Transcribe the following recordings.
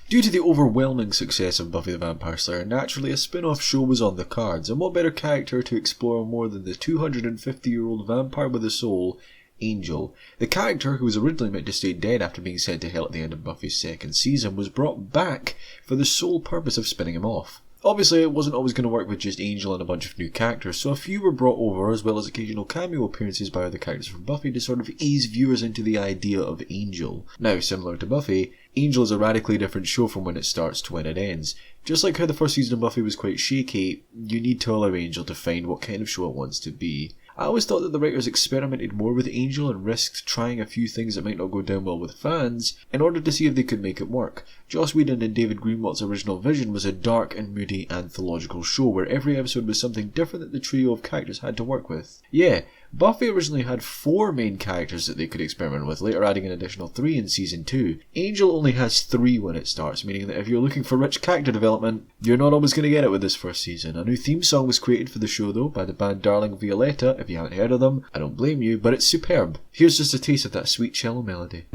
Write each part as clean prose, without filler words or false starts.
Due to the overwhelming success of Buffy the Vampire Slayer, naturally a spin-off show was on the cards, and what better character to explore more than the 250-year-old vampire with a soul, Angel. The character, who was originally meant to stay dead after being sent to hell at the end of Buffy's second season, was brought back for the sole purpose of spinning him off. Obviously, it wasn't always going to work with just Angel and a bunch of new characters, so a few were brought over, as well as occasional cameo appearances by other characters from Buffy to sort of ease viewers into the idea of Angel. Now, similar to Buffy, Angel is a radically different show from when it starts to when it ends. Just like how the first season of Buffy was quite shaky, you need to allow Angel to find what kind of show it wants to be. I always thought that the writers experimented more with Angel and risked trying a few things that might not go down well with fans in order to see if they could make it work. Joss Whedon and David Greenwalt's original vision was a dark and moody anthological show where every episode was something different that the trio of characters had to work with. Yeah, Buffy originally had 4 main characters that they could experiment with, later adding an additional 3 in season 2. Angel only has 3 when it starts, meaning that if you're looking for rich character development, you're not always going to get it with this first season. A new theme song was created for the show though by the band Darling Violetta. If you haven't heard of them, I don't blame you, but it's superb. Here's just a taste of that sweet cello melody.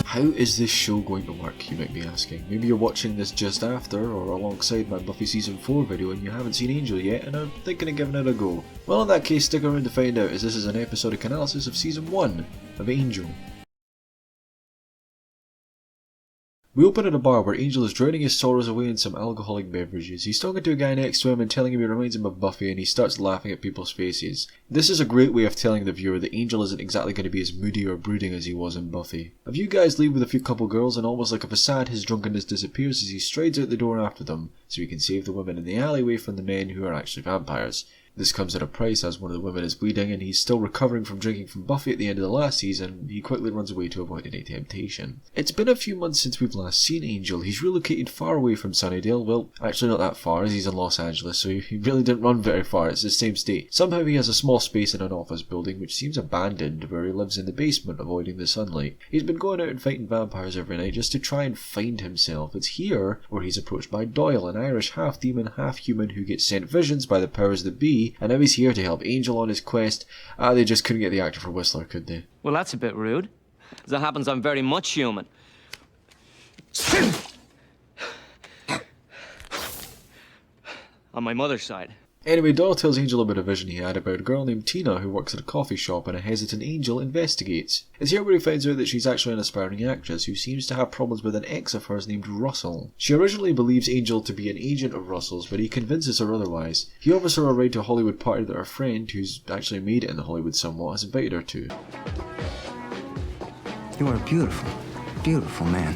How is this show going to work, you might be asking? Maybe you're watching this just after or alongside my Buffy Season 4 video and you haven't seen Angel yet and are thinking of giving it a go. Well, in that case, stick around to find out, as this is an episodic analysis of Season 1 of Angel. We open at a bar where Angel is drowning his sorrows away in some alcoholic beverages. He's talking to a guy next to him and telling him he reminds him of Buffy, and he starts laughing at people's faces. This is a great way of telling the viewer that Angel isn't exactly going to be as moody or brooding as he was in Buffy. A few guys leave with a few couple girls, and almost like a facade, his drunkenness disappears as he strides out the door after them, so he can save the women in the alleyway from the men who are actually vampires. This comes at a price, as one of the women is bleeding and he's still recovering from drinking from Buffy at the end of the last season. He quickly runs away to avoid any temptation. It's been a few months since we've last seen Angel. He's relocated far away from Sunnydale. Well, actually not that far, as he's in Los Angeles, so he really didn't run very far. It's the same state. Somehow he has a small space in an office building which seems abandoned, where he lives in the basement avoiding the sunlight. He's been going out and fighting vampires every night just to try and find himself. It's here where he's approached by Doyle, an Irish half-demon, half-human who gets sent visions by the powers that be, and now he's here to help Angel on his quest. They just couldn't get the actor for Whistler, could they? Well, that's a bit rude. As it happens, I'm very much human. On my mother's side. Anyway, Doyle tells Angel about a vision he had about a girl named Tina who works at a coffee shop, and a hesitant Angel investigates. It's here where he finds out that she's actually an aspiring actress who seems to have problems with an ex of hers named Russell. She originally believes Angel to be an agent of Russell's, but he convinces her otherwise. He offers her a ride to a Hollywood party that her friend, who's actually made it in Hollywood somewhat, has invited her to. You are a beautiful, beautiful man.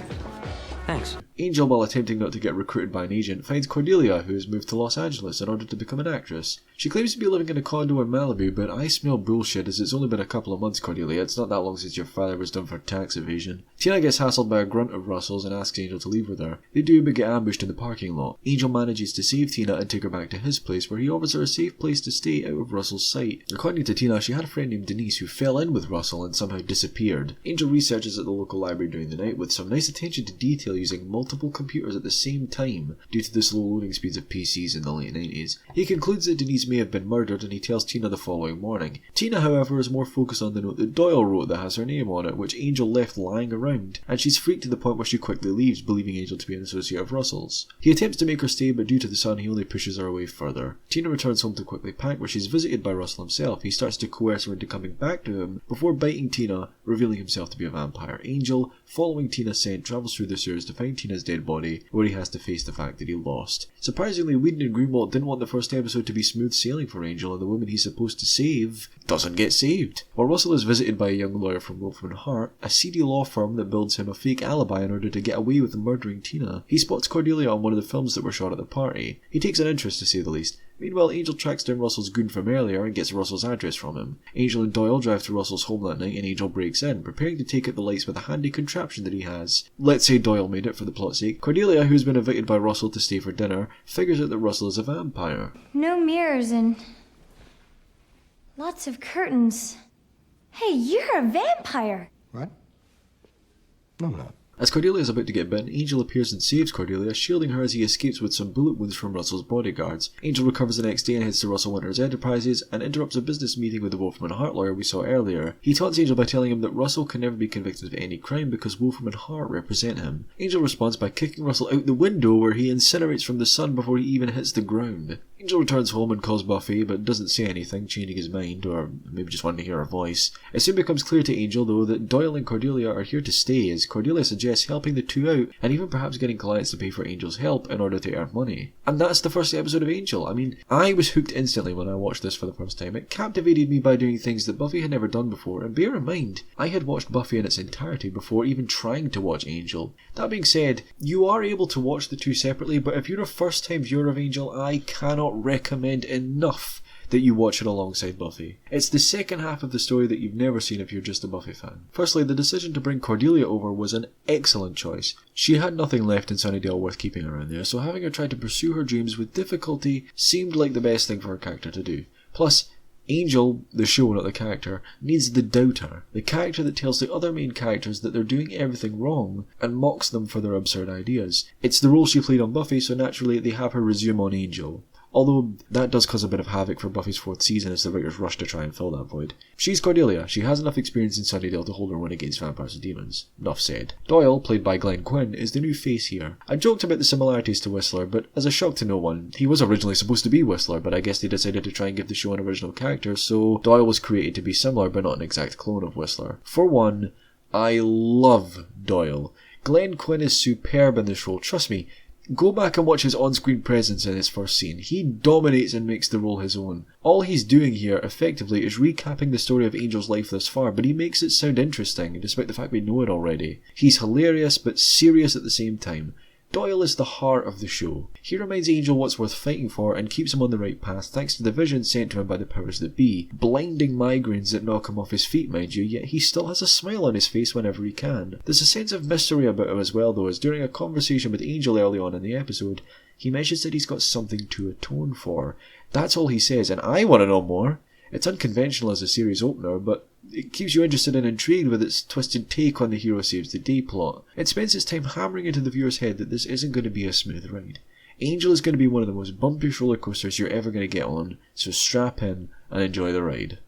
Thanks. Angel, while attempting not to get recruited by an agent, finds Cordelia, who has moved to Los Angeles in order to become an actress. She claims to be living in a condo in Malibu, but I smell bullshit, as it's only been a couple of months, Cordelia. It's not that long since your father was done for tax evasion. Tina gets hassled by a grunt of Russell's and asks Angel to leave with her. They do, but get ambushed in the parking lot. Angel manages to save Tina and take her back to his place, where he offers her a safe place to stay out of Russell's sight. According to Tina, she had a friend named Denise who fell in with Russell and somehow disappeared. Angel researches at the local library during the night with some nice attention to detail, using multiple computers at the same time due to the slow loading speeds of PCs in the late 90s. He concludes that Denise may have been murdered, and he tells Tina the following morning. Tina, however, is more focused on the note that Doyle wrote that has her name on it, which Angel left lying around, and she's freaked to the point where she quickly leaves, believing Angel to be an associate of Russell's. He attempts to make her stay, but due to the sun he only pushes her away further. Tina returns home to quickly pack, where she's visited by Russell himself. He starts to coerce her into coming back to him before biting Tina, revealing himself to be a vampire. Angel, following Tina's scent, travels through the sewers to find Tina's dead body, where he has to face the fact that he lost. Surprisingly, Whedon and Greenwald didn't want the first episode to be smooth sailing for Angel, and the woman he's supposed to save doesn't get saved. While Russell is visited by a young lawyer from Wolfman Hart, a seedy law firm that builds him a fake alibi in order to get away with murdering Tina, he spots Cordelia on one of the films that were shot at the party. He takes an interest, to say the least. Meanwhile, Angel tracks down Russell's goon from earlier and gets Russell's address from him. Angel and Doyle drive to Russell's home that night, and Angel breaks in, preparing to take out the lights with a handy contraption that he has. Let's say Doyle made it for the plot's sake. Cordelia, who's been invited by Russell to stay for dinner, figures out that Russell is a vampire. No mirrors and lots of curtains. Hey, you're a vampire. What? No, I'm not. As Cordelia is about to get bitten, Angel appears and saves Cordelia, shielding her as he escapes with some bullet wounds from Russell's bodyguards. Angel recovers the next day and heads to Russell Winter's Enterprises and interrupts a business meeting with the Wolfram and Hart lawyer we saw earlier. He taunts Angel by telling him that Russell can never be convicted of any crime because Wolfram and Hart represent him. Angel responds by kicking Russell out the window, where he incinerates from the sun before he even hits the ground. Angel returns home and calls Buffy, but doesn't say anything, changing his mind, or maybe just wanting to hear her voice. It soon becomes clear to Angel, though, that Doyle and Cordelia are here to stay, as Cordelia suggests helping the two out, and even perhaps getting clients to pay for Angel's help in order to earn money. And that's the first episode of Angel. I mean, I was hooked instantly when I watched this for the first time. It captivated me by doing things that Buffy had never done before, and bear in mind, I had watched Buffy in its entirety before even trying to watch Angel. That being said, you are able to watch the two separately, but if you're a first-time viewer of Angel, I cannot recommend enough that you watch it alongside Buffy. It's the second half of the story that you've never seen if you're just a Buffy fan. Firstly, the decision to bring Cordelia over was an excellent choice. She had nothing left in Sunnydale worth keeping around there, so having her try to pursue her dreams with difficulty seemed like the best thing for her character to do. Plus, Angel, the show, not the character, needs the doubter, the character that tells the other main characters that they're doing everything wrong and mocks them for their absurd ideas. It's the role she played on Buffy, so naturally they have her resume on Angel. Although that does cause a bit of havoc for Buffy's fourth season as the writers rush to try and fill that void. She's Cordelia. She has enough experience in Sunnydale to hold her own against vampires and demons. Enough said. Doyle, played by Glenn Quinn, is the new face here. I joked about the similarities to Whistler, but as a shock to no one, he was originally supposed to be Whistler, but I guess they decided to try and give the show an original character, so Doyle was created to be similar but not an exact clone of Whistler. For one, I love Doyle. Glenn Quinn is superb in this role, trust me. Go back and watch his on-screen presence in his first scene. He dominates and makes the role his own. All he's doing here, effectively, is recapping the story of Angel's life thus far, but he makes it sound interesting, despite the fact we know it already. He's hilarious, but serious at the same time. Doyle is the heart of the show. He reminds Angel what's worth fighting for and keeps him on the right path thanks to the vision sent to him by the powers that be. Blinding migraines that knock him off his feet, mind you, yet he still has a smile on his face whenever he can. There's a sense of mystery about him as well, though, as during a conversation with Angel early on in the episode, he mentions that he's got something to atone for. That's all he says, and I want to know more. It's unconventional as a series opener, but it keeps you interested and intrigued with its twisted take on the hero saves the day plot. It spends its time hammering into the viewer's head that this isn't going to be a smooth ride. Angel is going to be one of the most bumpiest roller coasters you're ever going to get on, so strap in and enjoy the ride.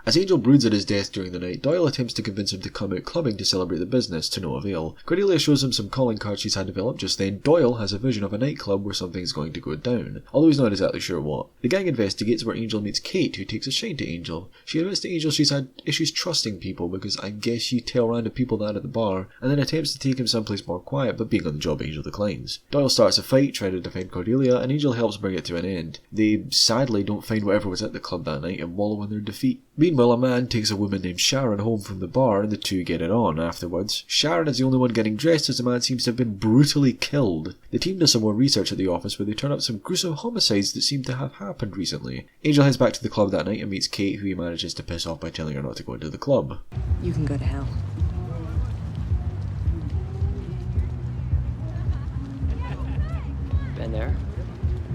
As Angel broods at his death during the night, Doyle attempts to convince him to come out clubbing to celebrate the business, to no avail. Cordelia shows him some calling cards she's had developed just then. Doyle has a vision of a nightclub where something's going to go down, although he's not exactly sure what. The gang investigates where Angel meets Kate, who takes a shine to Angel. She admits to Angel she's had issues trusting people, because I guess you tell random people that at the bar, and then attempts to take him someplace more quiet, but being on the job, Angel declines. Doyle starts a fight, trying to defend Cordelia, and Angel helps bring it to an end. They sadly don't find whatever was at the club that night and wallow in their defeat. Meanwhile, a man takes a woman named Sharon home from the bar and the two get it on afterwards. Sharon is the only one getting dressed as the man seems to have been brutally killed. The team does some more research at the office where they turn up some gruesome homicides that seem to have happened recently. Angel heads back to the club that night and meets Kate, who he manages to piss off by telling her not to go into the club. You can go to hell. Been there,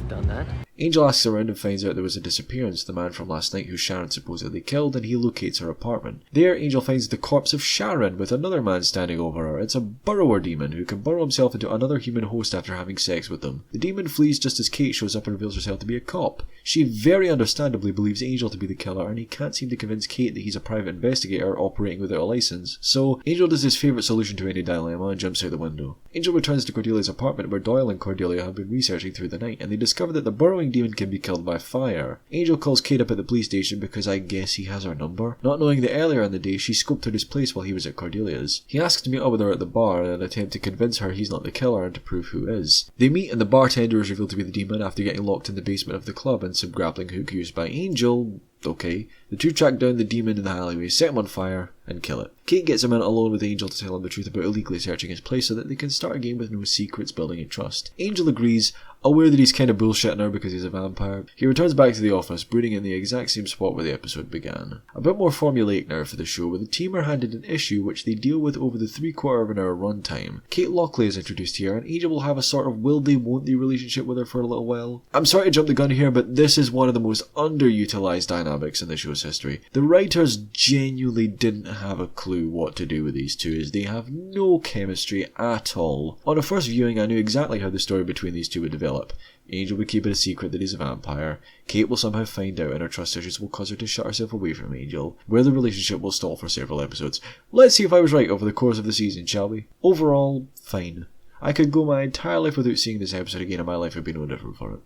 done that. Angel asks around and finds out there was a disappearance, the man from last night who Sharon supposedly killed, and he locates her apartment. There, Angel finds the corpse of Sharon with another man standing over her. It's a burrower demon who can burrow himself into another human host after having sex with them. The demon flees just as Kate shows up and reveals herself to be a cop. She very understandably believes Angel to be the killer, and he can't seem to convince Kate that he's a private investigator operating without a license. So, Angel does his favourite solution to any dilemma and jumps out the window. Angel returns to Cordelia's apartment where Doyle and Cordelia have been researching through the night, and they discover that the burrowing demon can be killed by fire. Angel calls Kate up at the police station because I guess he has her number, not knowing that earlier in the day she scoped out his place while he was at Cordelia's. He asks to meet up with her at the bar in an attempt to convince her he's not the killer and to prove who is. They meet and the bartender is revealed to be the demon after getting locked in the basement of the club and some grappling hook used by Angel. Okay. The two track down the demon in the alleyway, set him on fire, and kill it. Kate gets him in alone with Angel to tell him the truth about illegally searching his place so that they can start a game with no secrets, building a trust. Angel agrees, aware that he's kind of bullshitting her because he's a vampire. He returns back to the office, brooding in the exact same spot where the episode began. A bit more formulaic now for the show, where the team are handed an issue which they deal with over the 3/4 of an hour runtime. Kate Lockley is introduced here, and Angel will have a sort of will they won't they relationship with her for a little while. I'm sorry to jump the gun here, but this is one of the most underutilized dynamics in the show's history. The writers genuinely didn't have a clue what to do with these two, as they have no chemistry at all. On a first viewing, I knew exactly how the story between these two would develop. Angel would keep it a secret that he's a vampire, Kate will somehow find out and her trust issues will cause her to shut herself away from Angel, where the relationship will stall for several episodes. Let's see if I was right over the course of the season, shall we? Overall, fine. I could go my entire life without seeing this episode again and my life would be no different for it.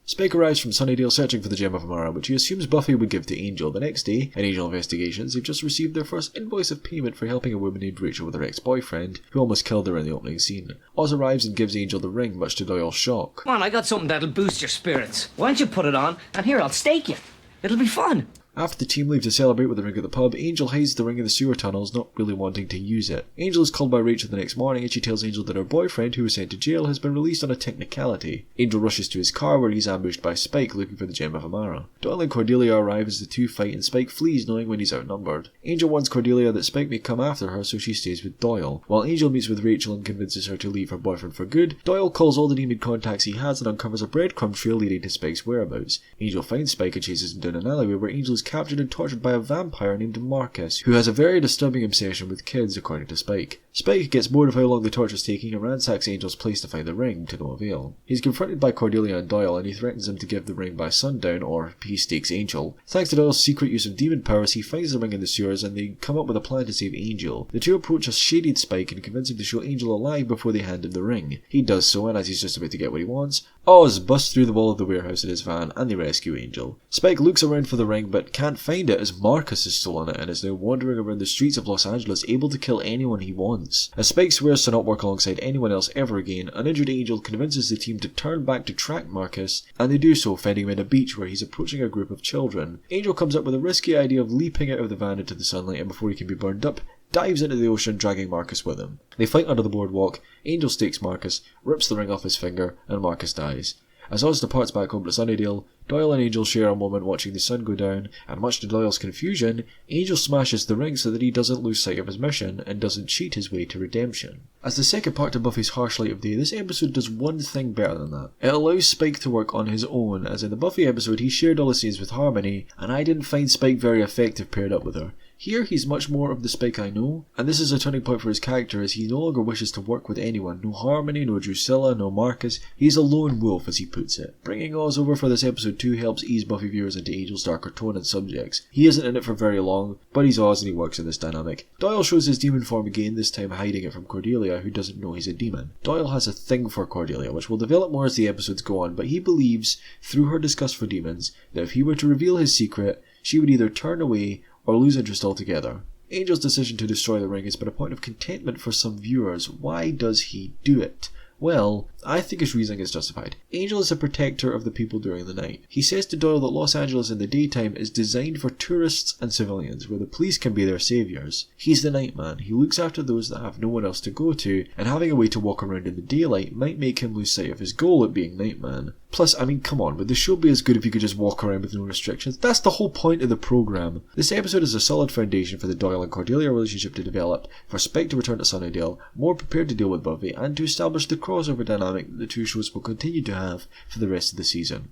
Spike arrives from Sunnydale searching for the Gem of Amara, which he assumes Buffy would give to Angel. The next day, in Angel investigations, they've just received their first invoice of payment for helping a woman named Rachel with her ex-boyfriend, who almost killed her in the opening scene. Oz arrives and gives Angel the ring, much to Doyle's shock. Come on, I got something that'll boost your spirits. Why don't you put it on, and here, I'll stake you. It'll be fun. After the team leave to celebrate with the ring at the pub, Angel hides the ring in the sewer tunnels, not really wanting to use it. Angel is called by Rachel the next morning and she tells Angel that her boyfriend, who was sent to jail, has been released on a technicality. Angel rushes to his car where he's ambushed by Spike looking for the Gem of Amara. Doyle and Cordelia arrive as the two fight and Spike flees knowing when he's outnumbered. Angel warns Cordelia that Spike may come after her, so she stays with Doyle. While Angel meets with Rachel and convinces her to leave her boyfriend for good, Doyle calls all the demon contacts he has and uncovers a breadcrumb trail leading to Spike's whereabouts. Angel finds Spike and chases him down an alleyway where Angel is captured and tortured by a vampire named Marcus, who has a very disturbing obsession with kids, according to Spike. Spike gets bored of how long the torture is taking and ransacks Angel's place to find the ring, to no avail. He's confronted by Cordelia and Doyle, and he threatens them to give the ring by sundown, or he stakes Angel. Thanks to Doyle's secret use of demon powers, he finds the ring in the sewers, and they come up with a plan to save Angel. The two approach a shaded Spike and convince him to show Angel alive before they hand him the ring. He does so, and as he's just about to get what he wants, Oz busts through the wall of the warehouse in his van, and they rescue Angel. Spike looks around for the ring, but can't find it as Marcus is still on it and is now wandering around the streets of Los Angeles, able to kill anyone he wants. As Spike swears to not work alongside anyone else ever again, an injured Angel convinces the team to turn back to track Marcus, and they do so, finding him at a beach where he's approaching a group of children. Angel comes up with a risky idea of leaping out of the van into the sunlight, and before he can be burned up, dives into the ocean, dragging Marcus with him. They fight under the boardwalk, Angel stakes Marcus, rips the ring off his finger, and Marcus dies. As Oz departs back home to Sunnydale, Doyle and Angel share a moment watching the sun go down, and much to Doyle's confusion, Angel smashes the ring so that he doesn't lose sight of his mission and doesn't cheat his way to redemption. As the second part to Buffy's harsh light of day, this episode does one thing better than that. It allows Spike to work on his own, as in the Buffy episode he shared all the scenes with Harmony, and I didn't find Spike very effective paired up with her. Here he's much more of the Spike I know, and this is a turning point for his character as he no longer wishes to work with anyone. No Harmony, no Drusilla, no Marcus. He's a lone wolf, as he puts it. Bringing Oz over for this episode too helps ease Buffy viewers into Angel's darker tone and subjects. He isn't in it for very long, but he's Oz and he works in this dynamic. Doyle shows his demon form again, this time hiding it from Cordelia, who doesn't know he's a demon. Doyle has a thing for Cordelia, which will develop more as the episodes go on, but he believes, through her disgust for demons, that if he were to reveal his secret, she would either turn away or lose interest altogether. Angel's decision to destroy the ring has been a point of contentment for some viewers. Why does he do it? Well, I think his reasoning is justified. Angel is a protector of the people during the night. He says to Doyle that Los Angeles in the daytime is designed for tourists and civilians, where the police can be their saviours. He's the night man. He looks after those that have no one else to go to, and having a way to walk around in the daylight might make him lose sight of his goal at being night man. Plus, I mean, come on, would the show be as good if you could just walk around with no restrictions? That's the whole point of the programme. This episode is a solid foundation for the Doyle and Cordelia relationship to develop, for Spike to return to Sunnydale, more prepared to deal with Buffy, and to establish the crossover dynamic that the two shows will continue to have for the rest of the season.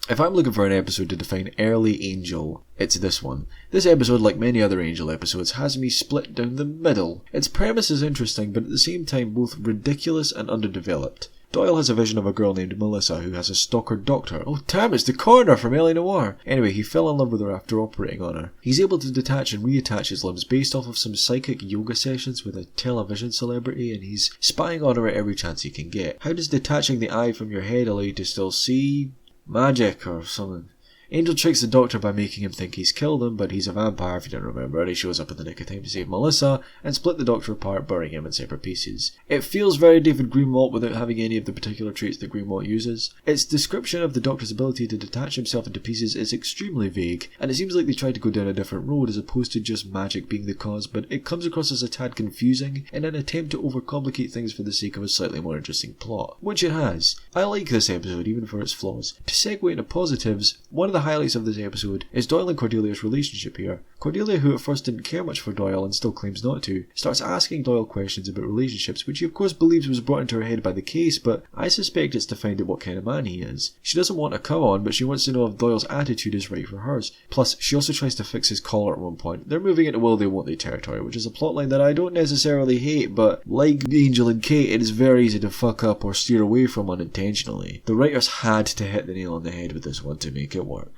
If I'm looking for an episode to define early Angel, it's this one. This episode, like many other Angel episodes, has me split down the middle. Its premise is interesting, but at the same time both ridiculous and underdeveloped. Doyle has a vision of a girl named Melissa who has a stalker doctor. Oh damn, it's the coroner from L.A. Noire! Anyway, he fell in love with her after operating on her. He's able to detach and reattach his limbs based off of some psychic yoga sessions with a television celebrity, and he's spying on her at every chance he can get. How does detaching the eye from your head allow you to still see magic or something? Angel tricks the doctor by making him think he's killed him, but he's a vampire if you don't remember, and he shows up in the nick of time to save Melissa and split the doctor apart, burying him in separate pieces. It feels very David Greenwalt without having any of the particular traits that Greenwalt uses. Its description of the doctor's ability to detach himself into pieces is extremely vague, and it seems like they tried to go down a different road as opposed to just magic being the cause, but it comes across as a tad confusing in an attempt to overcomplicate things for the sake of a slightly more interesting plot, which it has. I like this episode even for its flaws. To segue into positives, one of the highlights of this episode is Doyle and Cordelia's relationship here. Cordelia, who at first didn't care much for Doyle and still claims not to, starts asking Doyle questions about relationships, which he of course believes was brought into her head by the case, but I suspect it's to find out what kind of man he is. She doesn't want a come on, but she wants to know if Doyle's attitude is right for hers. Plus, she also tries to fix his collar at one point. They're moving into will they won't they territory, which is a plotline that I don't necessarily hate, but like Angel and Kate, it is very easy to fuck up or steer away from unintentionally. The writers had to hit the nail on the head with this one to make it work.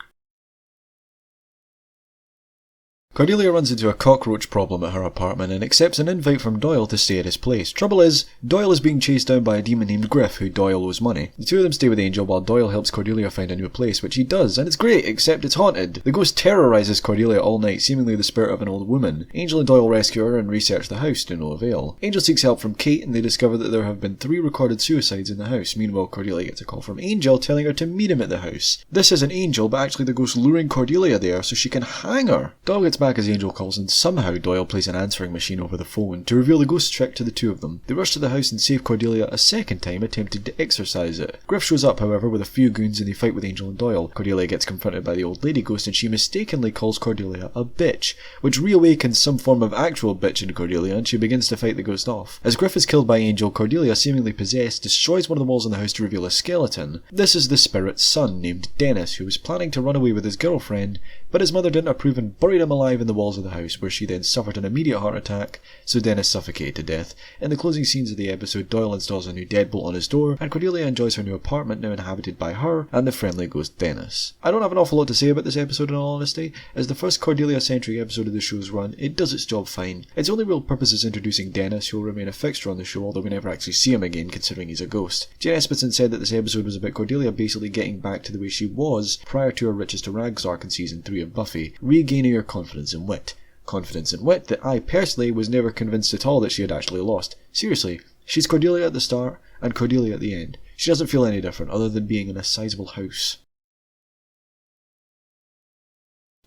Cordelia runs into a cockroach problem at her apartment and accepts an invite from Doyle to stay at his place. Trouble is, Doyle is being chased down by a demon named Griff, who Doyle owes money. The two of them stay with Angel while Doyle helps Cordelia find a new place, which he does, and it's great, except it's haunted. The ghost terrorizes Cordelia all night, seemingly the spirit of an old woman. Angel and Doyle rescue her and research the house to no avail. Angel seeks help from Kate and they discover that there have been 3 recorded suicides in the house. Meanwhile, Cordelia gets a call from Angel telling her to meet him at the house. This isn't Angel, but actually the ghost luring Cordelia there so she can hang her. Doyle gets back as Angel calls and somehow Doyle plays an answering machine over the phone to reveal the ghost trick to the two of them. They rush to the house and save Cordelia a second time, attempting to exorcise it. Griff shows up, however, with a few goons and they fight with Angel and Doyle. Cordelia gets confronted by the old lady ghost and she mistakenly calls Cordelia a bitch, which reawakens some form of actual bitch in Cordelia and she begins to fight the ghost off. As Griff is killed by Angel, Cordelia, seemingly possessed, destroys one of the walls in the house to reveal a skeleton. This is the spirit's son, named Dennis, who was planning to run away with his girlfriend, but his mother didn't approve and buried him alive in the walls of the house, where she then suffered an immediate heart attack, so Dennis suffocated to death. In the closing scenes of the episode, Doyle installs a new deadbolt on his door, and Cordelia enjoys her new apartment now inhabited by her and the friendly ghost Dennis. I don't have an awful lot to say about this episode in all honesty. As the first Cordelia-centric episode of the show's run, it does its job fine. Its only real purpose is introducing Dennis, who will remain a fixture on the show, although we never actually see him again considering he's a ghost. Jen Espenson said that this episode was about Cordelia basically getting back to the way she was prior to her Riches to Rags arc in season 3 of Buffy, regaining her confidence and wit. Confidence and wit that I personally was never convinced at all that she had actually lost. Seriously, she's Cordelia at the start and Cordelia at the end. She doesn't feel any different other than being in a sizable house.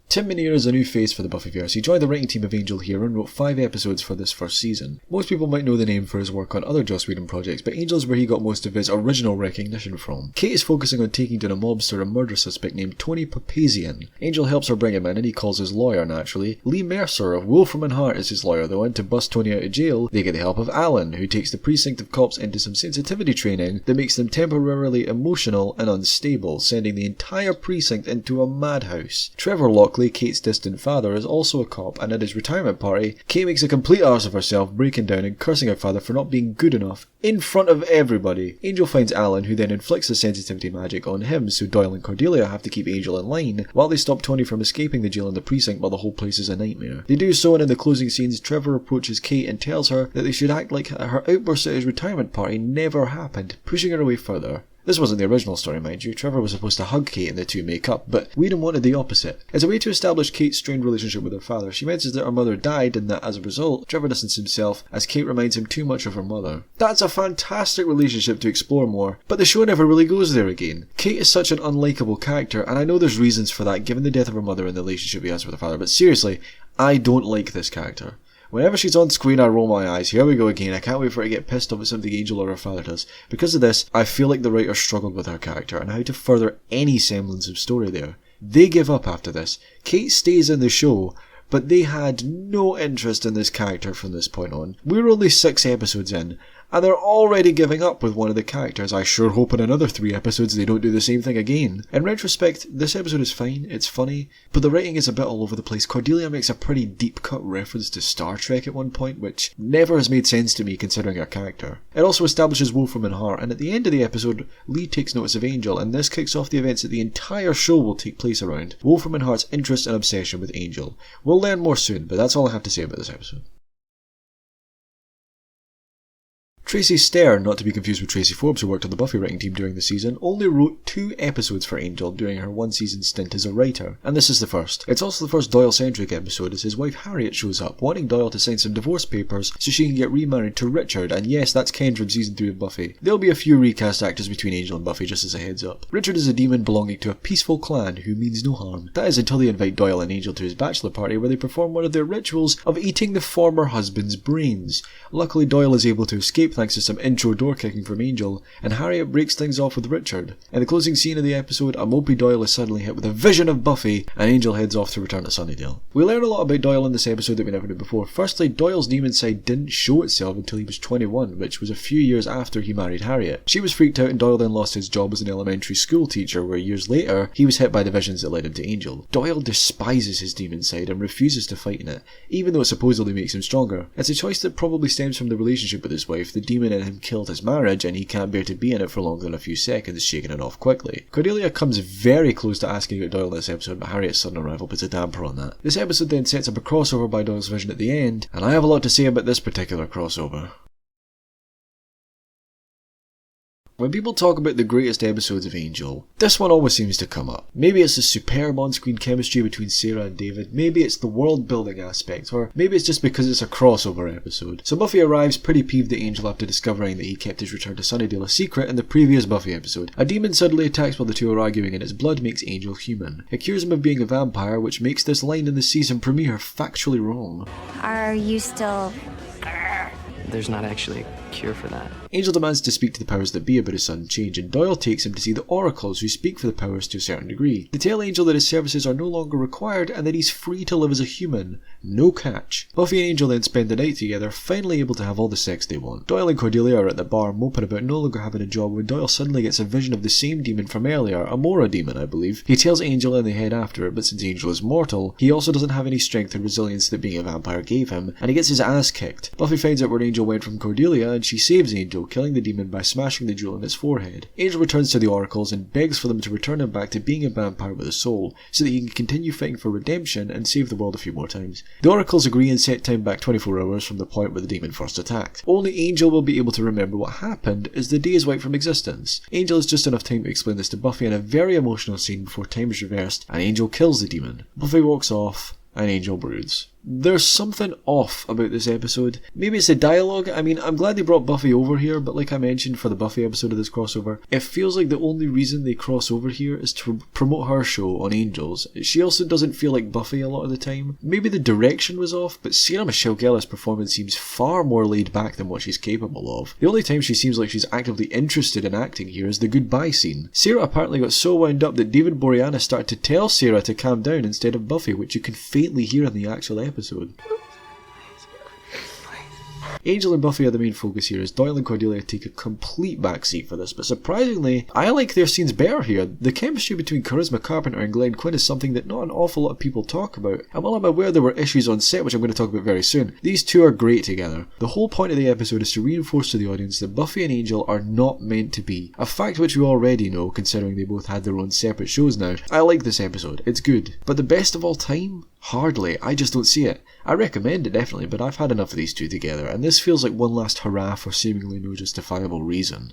Tim Minear is a new face for the Buffyverse. He joined the writing team of Angel here and wrote 5 episodes for this first season. Most people might know the name for his work on other Joss Whedon projects, but Angel is where he got most of his original recognition from. Kate is focusing on taking down a mobster and murder suspect named Tony Papazian. Angel helps her bring him in and he calls his lawyer naturally. Lee Mercer of Wolfram and Hart is his lawyer though, and to bust Tony out of jail, they get the help of Alan, who takes the precinct of cops into some sensitivity training that makes them temporarily emotional and unstable, sending the entire precinct into a madhouse. Trevor Lockley, Kate's distant father, is also a cop, and at his retirement party, Kate makes a complete arse of herself, breaking down and cursing her father for not being good enough in front of everybody. Angel finds Alan, who then inflicts the sensitivity magic on him, so Doyle and Cordelia have to keep Angel in line while they stop Tony from escaping the jail in the precinct while the whole place is a nightmare. They do so, and in the closing scenes, Trevor approaches Kate and tells her that they should act like her outburst at his retirement party never happened, pushing her away further. This wasn't the original story, mind you. Trevor was supposed to hug Kate and the two make up, but Whedon wanted the opposite. As a way to establish Kate's strained relationship with her father, she mentions that her mother died and that as a result, Trevor distances himself as Kate reminds him too much of her mother. That's a fantastic relationship to explore more, but the show never really goes there again. Kate is such an unlikable character, and I know there's reasons for that given the death of her mother and the relationship he has with her father, but seriously, I don't like this character. Whenever she's on screen, I roll my eyes. Here we go again. I can't wait for her to get pissed off at something Angel or her father does. Because of this, I feel like the writer struggled with her character and how to further any semblance of story there. They give up after this. Kate stays in the show, but they had no interest in this character from this point on. We're only 6 episodes in, and they're already giving up with one of the characters. I sure hope in another 3 episodes they don't do the same thing again. In retrospect, this episode is fine, it's funny, but the writing is a bit all over the place. Cordelia makes a pretty deep-cut reference to Star Trek at one point, which never has made sense to me considering her character. It also establishes Wolfram and Hart, and at the end of the episode, Lee takes notice of Angel, and this kicks off the events that the entire show will take place around. Wolfram and Hart's interest and obsession with Angel. We'll learn more soon, but that's all I have to say about this episode. Tracy Stern, not to be confused with Tracy Forbes, who worked on the Buffy writing team during the season, only wrote 2 episodes for Angel during her 1-season stint as a writer, and this is the first. It's also the first Doyle-centric episode as his wife Harriet shows up, wanting Doyle to sign some divorce papers so she can get remarried to Richard, and yes, that's Ken from season 3 of Buffy. There'll be a few recast actors between Angel and Buffy, just as a heads up. Richard is a demon belonging to a peaceful clan who means no harm. That is until they invite Doyle and Angel to his bachelor party where they perform one of their rituals of eating the former husband's brains. Luckily, Doyle is able to escape thanks to some intro door kicking from Angel, and Harriet breaks things off with Richard. In the closing scene of the episode, a mopey Doyle is suddenly hit with a vision of Buffy, and Angel heads off to return to Sunnydale. We learn a lot about Doyle in this episode that we never knew before. Firstly, Doyle's demon side didn't show itself until he was 21, which was a few years after he married Harriet. She was freaked out and Doyle then lost his job as an elementary school teacher, where years later, he was hit by the visions that led him to Angel. Doyle despises his demon side and refuses to fight in it, even though it supposedly makes him stronger. It's a choice that probably stems from the relationship with his wife. The demon in him killed his marriage, and he can't bear to be in it for longer than a few seconds, shaking it off quickly. Cordelia comes very close to asking out Doyle in this episode, but Harriet's sudden arrival puts a damper on that. This episode then sets up a crossover by Doyle's vision at the end, and I have a lot to say about this particular crossover. When people talk about the greatest episodes of Angel, this one always seems to come up. Maybe it's the superb on-screen chemistry between Sarah and David, maybe it's the world-building aspect, or maybe it's just because it's a crossover episode. So Buffy arrives pretty peeved at Angel after discovering that he kept his return to Sunnydale a secret in the previous Buffy episode. A demon suddenly attacks while the two are arguing, and its blood makes Angel human. It accused him of being a vampire, which makes this line in the season premiere factually wrong. Are you still... There's not actually a cure for that. Angel demands to speak to the powers that be about his sudden change, and Doyle takes him to see the oracles who speak for the powers to a certain degree. They tell Angel that his services are no longer required and that he's free to live as a human. No catch. Buffy and Angel then spend the night together, finally able to have all the sex they want. Doyle and Cordelia are at the bar moping about no longer having a job when Doyle suddenly gets a vision of the same demon from earlier, a Mora demon I believe. He tells Angel and they head after it, but since Angel is mortal, he also doesn't have any strength and resilience that being a vampire gave him, and he gets his ass kicked. Buffy finds out where Angel went from Cordelia, and she saves Angel, killing the demon by smashing the jewel in its forehead. Angel returns to the oracles and begs for them to return him back to being a vampire with a soul, so that he can continue fighting for redemption and save the world a few more times. The oracles agree and set time back 24 hours from the point where the demon first attacked. Only Angel will be able to remember what happened as the day is wiped from existence. Angel has just enough time to explain this to Buffy in a very emotional scene before time is reversed and Angel kills the demon. Buffy walks off and Angel broods. There's something off about this episode. Maybe it's the dialogue. I mean, I'm glad they brought Buffy over here, but like I mentioned for the Buffy episode of this crossover, it feels like the only reason they cross over here is to promote her show on Angels. She also doesn't feel like Buffy a lot of the time. Maybe the direction was off, but Sarah Michelle Gellar's performance seems far more laid back than what she's capable of. The only time she seems like she's actively interested in acting here is the goodbye scene. Sarah apparently got so wound up that David Boreanaz started to tell Sarah to calm down instead of Buffy, which you can faintly hear in the actual episode. Angel and Buffy are the main focus here as Doyle and Cordelia take a complete backseat for this, but surprisingly, I like their scenes better here. The chemistry between Charisma Carpenter and Glenn Quinn is something that not an awful lot of people talk about, and while I'm aware there were issues on set which I'm going to talk about very soon, these two are great together. The whole point of the episode is to reinforce to the audience that Buffy and Angel are not meant to be, a fact which we already know considering they both had their own separate shows now. I like this episode, it's good, but the best of all time? Hardly, I just don't see it. I recommend it definitely, but I've had enough of these two together, and this feels like one last hurrah for seemingly no justifiable reason.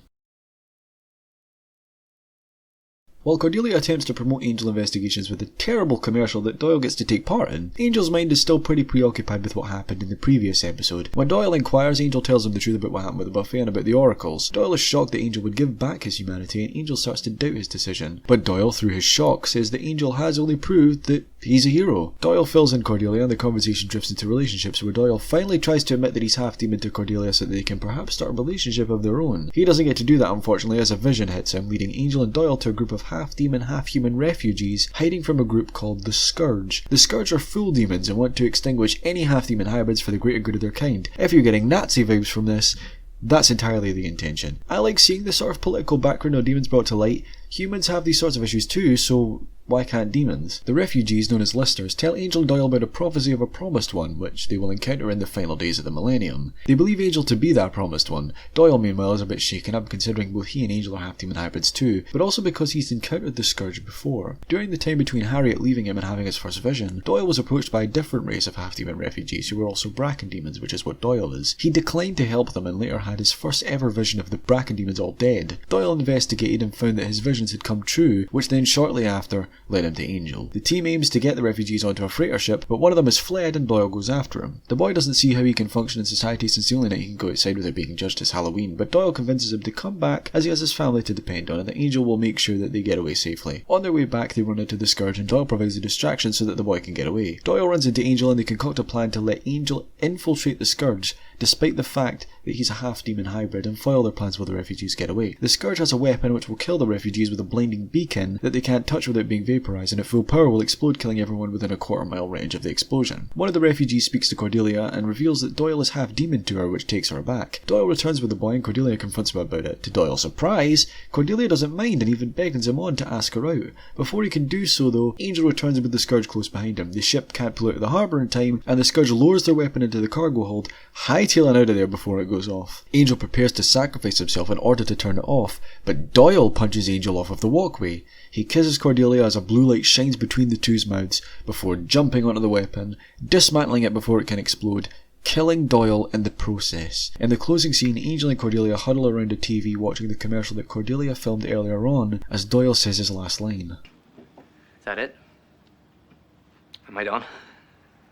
While Cordelia attempts to promote Angel investigations with a terrible commercial that Doyle gets to take part in, Angel's mind is still pretty preoccupied with what happened in the previous episode. When Doyle inquires, Angel tells him the truth about what happened with Buffy and about the oracles. Doyle is shocked that Angel would give back his humanity, and Angel starts to doubt his decision. But Doyle, through his shock, says that Angel has only proved that he's a hero. Doyle fills in Cordelia and the conversation drifts into relationships where Doyle finally tries to admit that he's half-demon to Cordelia so that they can perhaps start a relationship of their own. He doesn't get to do that unfortunately as a vision hits him, leading Angel and Doyle to a group of half-demon, half-human refugees hiding from a group called the Scourge. The Scourge are full demons and want to extinguish any half-demon hybrids for the greater good of their kind. If you're getting Nazi vibes from this, that's entirely the intention. I like seeing the sort of political background of demons brought to light. Humans have these sorts of issues too, so why can't demons? The refugees, known as Listers, tell Angel and Doyle about a prophecy of a promised one, which they will encounter in the final days of the millennium. They believe Angel to be that promised one. Doyle, meanwhile, is a bit shaken up considering both he and Angel are half-demon hybrids too, but also because he's encountered the Scourge before. During the time between Harriet leaving him and having his first vision, Doyle was approached by a different race of half-demon refugees who were also Bracken demons, which is what Doyle is. He declined to help them and later had his first ever vision of the Bracken demons all dead. Doyle investigated and found that his vision visions had come true, which then shortly after led him to Angel. The team aims to get the refugees onto a freighter ship, but one of them has fled and Doyle goes after him. The boy doesn't see how he can function in society since the only night he can go outside without being judged is Halloween, but Doyle convinces him to come back as he has his family to depend on and that Angel will make sure that they get away safely. On their way back they run into the Scourge and Doyle provides a distraction so that the boy can get away. Doyle runs into Angel and they concoct a plan to let Angel infiltrate the Scourge, despite the fact that he's a half-demon hybrid, and foil their plans while the refugees get away. The Scourge has a weapon which will kill the refugees with a blinding beacon that they can't touch without being vaporized, and at full power will explode, killing everyone within a quarter-mile range of the explosion. One of the refugees speaks to Cordelia and reveals that Doyle is half-demon to her, which takes her aback. Doyle returns with the boy and Cordelia confronts him about it. To Doyle's surprise, Cordelia doesn't mind and even beckons him on to ask her out. Before he can do so though, Angel returns with the Scourge close behind him. The ship can't pull out of the harbour in time, and the Scourge lowers their weapon into the cargo hold, hightailing out of there before it goes off. Angel prepares to sacrifice himself in order to turn it off, but Doyle punches Angel off of the walkway. He kisses Cordelia as a blue light shines between the two's mouths before jumping onto the weapon, dismantling it before it can explode, killing Doyle in the process. In the closing scene, Angel and Cordelia huddle around a TV watching the commercial that Cordelia filmed earlier on as Doyle says his last line. Is that it? Am I done?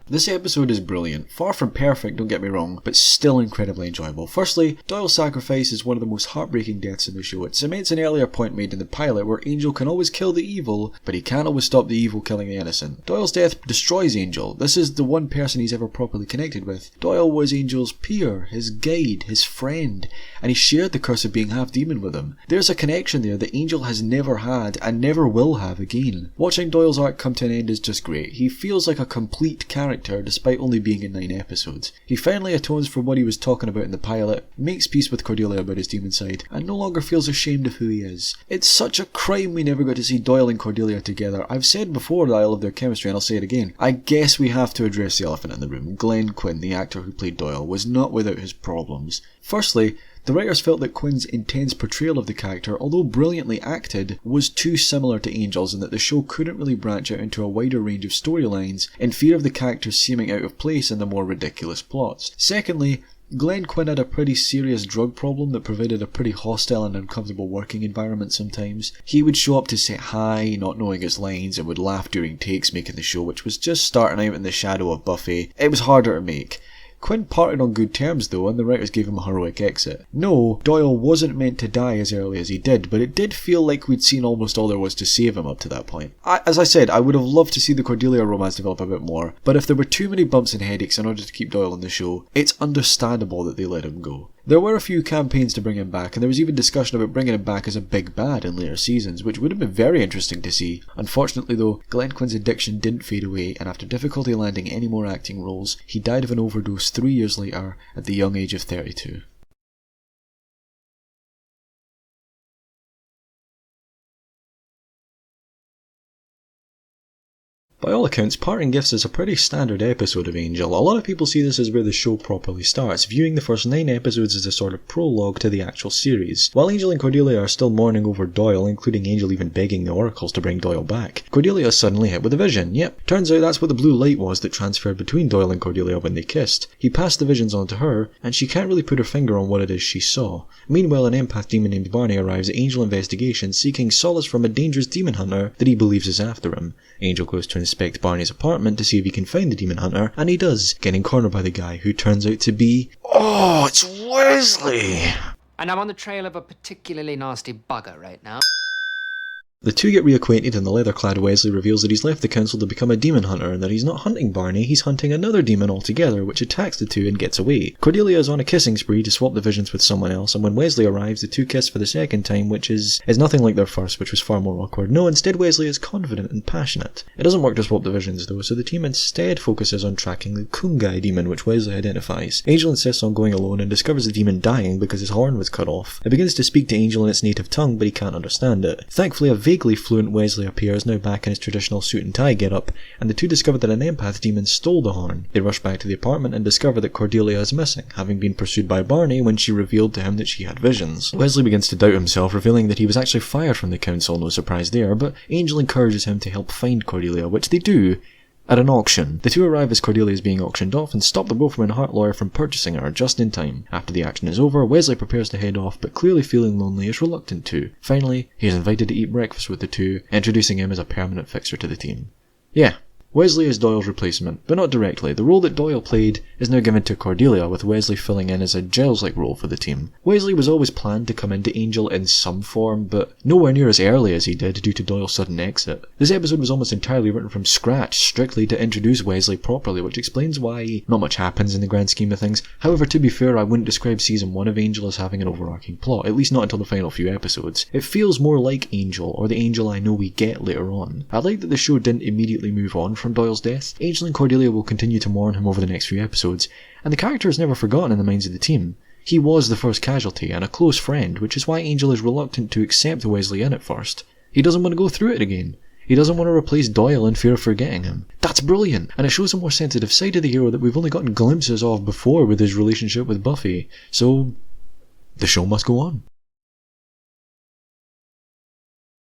This episode is brilliant. Far from perfect, don't get me wrong, but still incredibly enjoyable. Firstly, Doyle's sacrifice is one of the most heartbreaking deaths in the show. It cements an earlier point made in the pilot where Angel can always kill the evil, but he can't always stop the evil killing the innocent. Doyle's death destroys Angel. This is the one person he's ever properly connected with. Doyle was Angel's peer, his guide, his friend, and he shared the curse of being half-demon with him. There's a connection there that Angel has never had and never will have again. Watching Doyle's arc come to an end is just great. He feels like a complete character despite only being in 9 episodes. He finally atones for what he was talking about in the pilot, makes peace with Cordelia about his demon side, and no longer feels ashamed of who he is. It's such a crime we never got to see Doyle and Cordelia together. I've said before that I love their chemistry and I'll say it again. I guess we have to address the elephant in the room. Glenn Quinn, the actor who played Doyle, was not without his problems. Firstly, the writers felt that Quinn's intense portrayal of the character, although brilliantly acted, was too similar to Angel's and that the show couldn't really branch out into a wider range of storylines in fear of the characters seeming out of place in the more ridiculous plots. Secondly, Glenn Quinn had a pretty serious drug problem that provided a pretty hostile and uncomfortable working environment sometimes. He would show up to say hi, not knowing his lines, and would laugh during takes making the show, which was just starting out in the shadow of Buffy. It was harder to make. Quinn parted on good terms though, and the writers gave him a heroic exit. No, Doyle wasn't meant to die as early as he did, but it did feel like we'd seen almost all there was to save him up to that point. As I said, I would have loved to see the Cordelia romance develop a bit more, but if there were too many bumps and headaches in order to keep Doyle on the show, it's understandable that they let him go. There were a few campaigns to bring him back, and there was even discussion about bringing him back as a big bad in later seasons, which would have been very interesting to see. Unfortunately though, Glenn Quinn's addiction didn't fade away, and after difficulty landing any more acting roles, he died of an overdose 3 years later at the young age of 32. By all accounts, Parting Gifts is a pretty standard episode of Angel. A lot of people see this as where the show properly starts, viewing the first 9 episodes as a sort of prologue to the actual series. While Angel and Cordelia are still mourning over Doyle, including Angel even begging the oracles to bring Doyle back, Cordelia is suddenly hit with a vision. Yep, turns out that's what the blue light was that transferred between Doyle and Cordelia when they kissed. He passed the visions on to her, and she can't really put her finger on what it is she saw. Meanwhile, an empath demon named Barney arrives at Angel Investigation, seeking solace from a dangerous demon hunter that he believes is after him. Angel goes to inspect Barney's apartment to see if he can find the demon hunter, and he does, getting cornered by the guy who turns out to be... Oh, it's Wesley! And I'm on the trail of a particularly nasty bugger right now. The two get reacquainted and the leather-clad Wesley reveals that he's left the council to become a demon hunter and that he's not hunting Barney, he's hunting another demon altogether, which attacks the two and gets away. Cordelia is on a kissing spree to swap the visions with someone else, and when Wesley arrives, the two kiss for the second time, which is nothing like their first, which was far more awkward. No, instead Wesley is confident and passionate. It doesn't work to swap the visions though, so the team instead focuses on tracking the Kungai demon, which Wesley identifies. Angel insists on going alone and discovers the demon dying because his horn was cut off. It begins to speak to Angel in its native tongue, but he can't understand it. Thankfully, a vaguely fluent Wesley appears, now back in his traditional suit and tie getup, and the two discover that an empath demon stole the horn. They rush back to the apartment and discover that Cordelia is missing, having been pursued by Barney when she revealed to him that she had visions. Wesley begins to doubt himself, revealing that he was actually fired from the council, no surprise there, but Angel encourages him to help find Cordelia, which they do, At an auction, the two arrive as Cordelia is being auctioned off and stop the Wolfram and Hart lawyer from purchasing her just in time. After the action is over, Wesley prepares to head off, but clearly feeling lonely is reluctant to. Finally, he is invited to eat breakfast with the two, introducing him as a permanent fixture to the team. Yeah, Wesley is Doyle's replacement, but not directly. The role that Doyle played is now given to Cordelia, with Wesley filling in as a Giles-like role for the team. Wesley was always planned to come into Angel in some form, but nowhere near as early as he did due to Doyle's sudden exit. This episode was almost entirely written from scratch, strictly to introduce Wesley properly, which explains why not much happens in the grand scheme of things. However, to be fair, I wouldn't describe Season 1 of Angel as having an overarching plot, at least not until the final few episodes. It feels more like Angel, or the Angel I know we get later on. I like that the show didn't immediately move on from Doyle's death. Angel and Cordelia will continue to mourn him over the next few episodes, and the character is never forgotten in the minds of the team. He was the first casualty and a close friend, which is why Angel is reluctant to accept Wesley in at first. He doesn't want to go through it again. He doesn't want to replace Doyle in fear of forgetting him. That's brilliant, and it shows a more sensitive side of the hero that we've only gotten glimpses of before with his relationship with Buffy. So, the show must go on.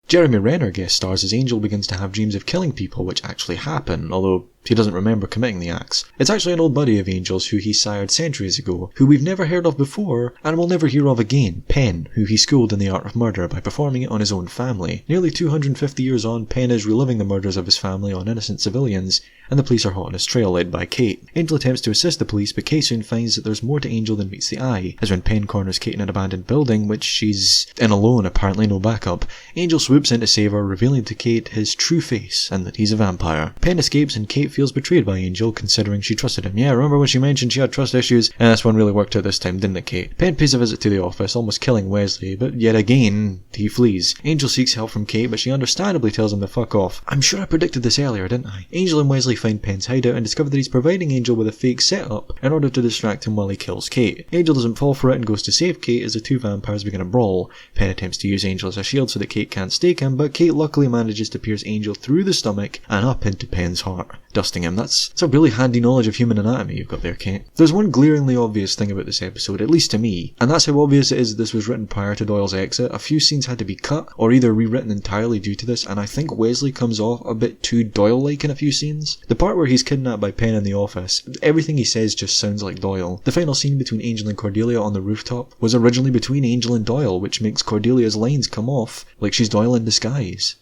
Jeremy Renner guest stars as Angel begins to have dreams of killing people, which actually happen, although he doesn't remember committing the acts. It's actually an old buddy of Angel's who he sired centuries ago, who we've never heard of before and will never hear of again, Penn, who he schooled in the art of murder by performing it on his own family. Nearly 250 years on, Penn is reliving the murders of his family on innocent civilians, and the police are hot on his trail, led by Kate. Angel attempts to assist the police, but Kate soon finds that there's more to Angel than meets the eye, as when Penn corners Kate in an abandoned building, which she's in alone, apparently no backup. Angel swoops in to save her, revealing to Kate his true face, and that he's a vampire. Penn escapes and Kate feels betrayed by Angel, considering she trusted him. Yeah, remember when she mentioned she had trust issues? And this one really worked out this time, didn't it, Kate? Penn pays a visit to the office, almost killing Wesley, but yet again, he flees. Angel seeks help from Kate, but she understandably tells him to fuck off. I'm sure I predicted this earlier, didn't I? Angel and Wesley find Penn's hideout and discover that he's providing Angel with a fake setup in order to distract him while he kills Kate. Angel doesn't fall for it and goes to save Kate as the two vampires begin a brawl. Penn attempts to use Angel as a shield so that Kate can't stake him, but Kate luckily manages to pierce Angel through the stomach and up into Penn's heart, dusting him. That's a really handy knowledge of human anatomy you've got there, Kate. There's one glaringly obvious thing about this episode, at least to me, and that's how obvious it is that this was written prior to Doyle's exit. A few scenes had to be cut, or either rewritten entirely due to this, and I think Wesley comes off a bit too Doyle-like in a few scenes. The part where he's kidnapped by Penn in the office, everything he says just sounds like Doyle. The final scene between Angel and Cordelia on the rooftop was originally between Angel and Doyle, which makes Cordelia's lines come off like she's Doyle in disguise.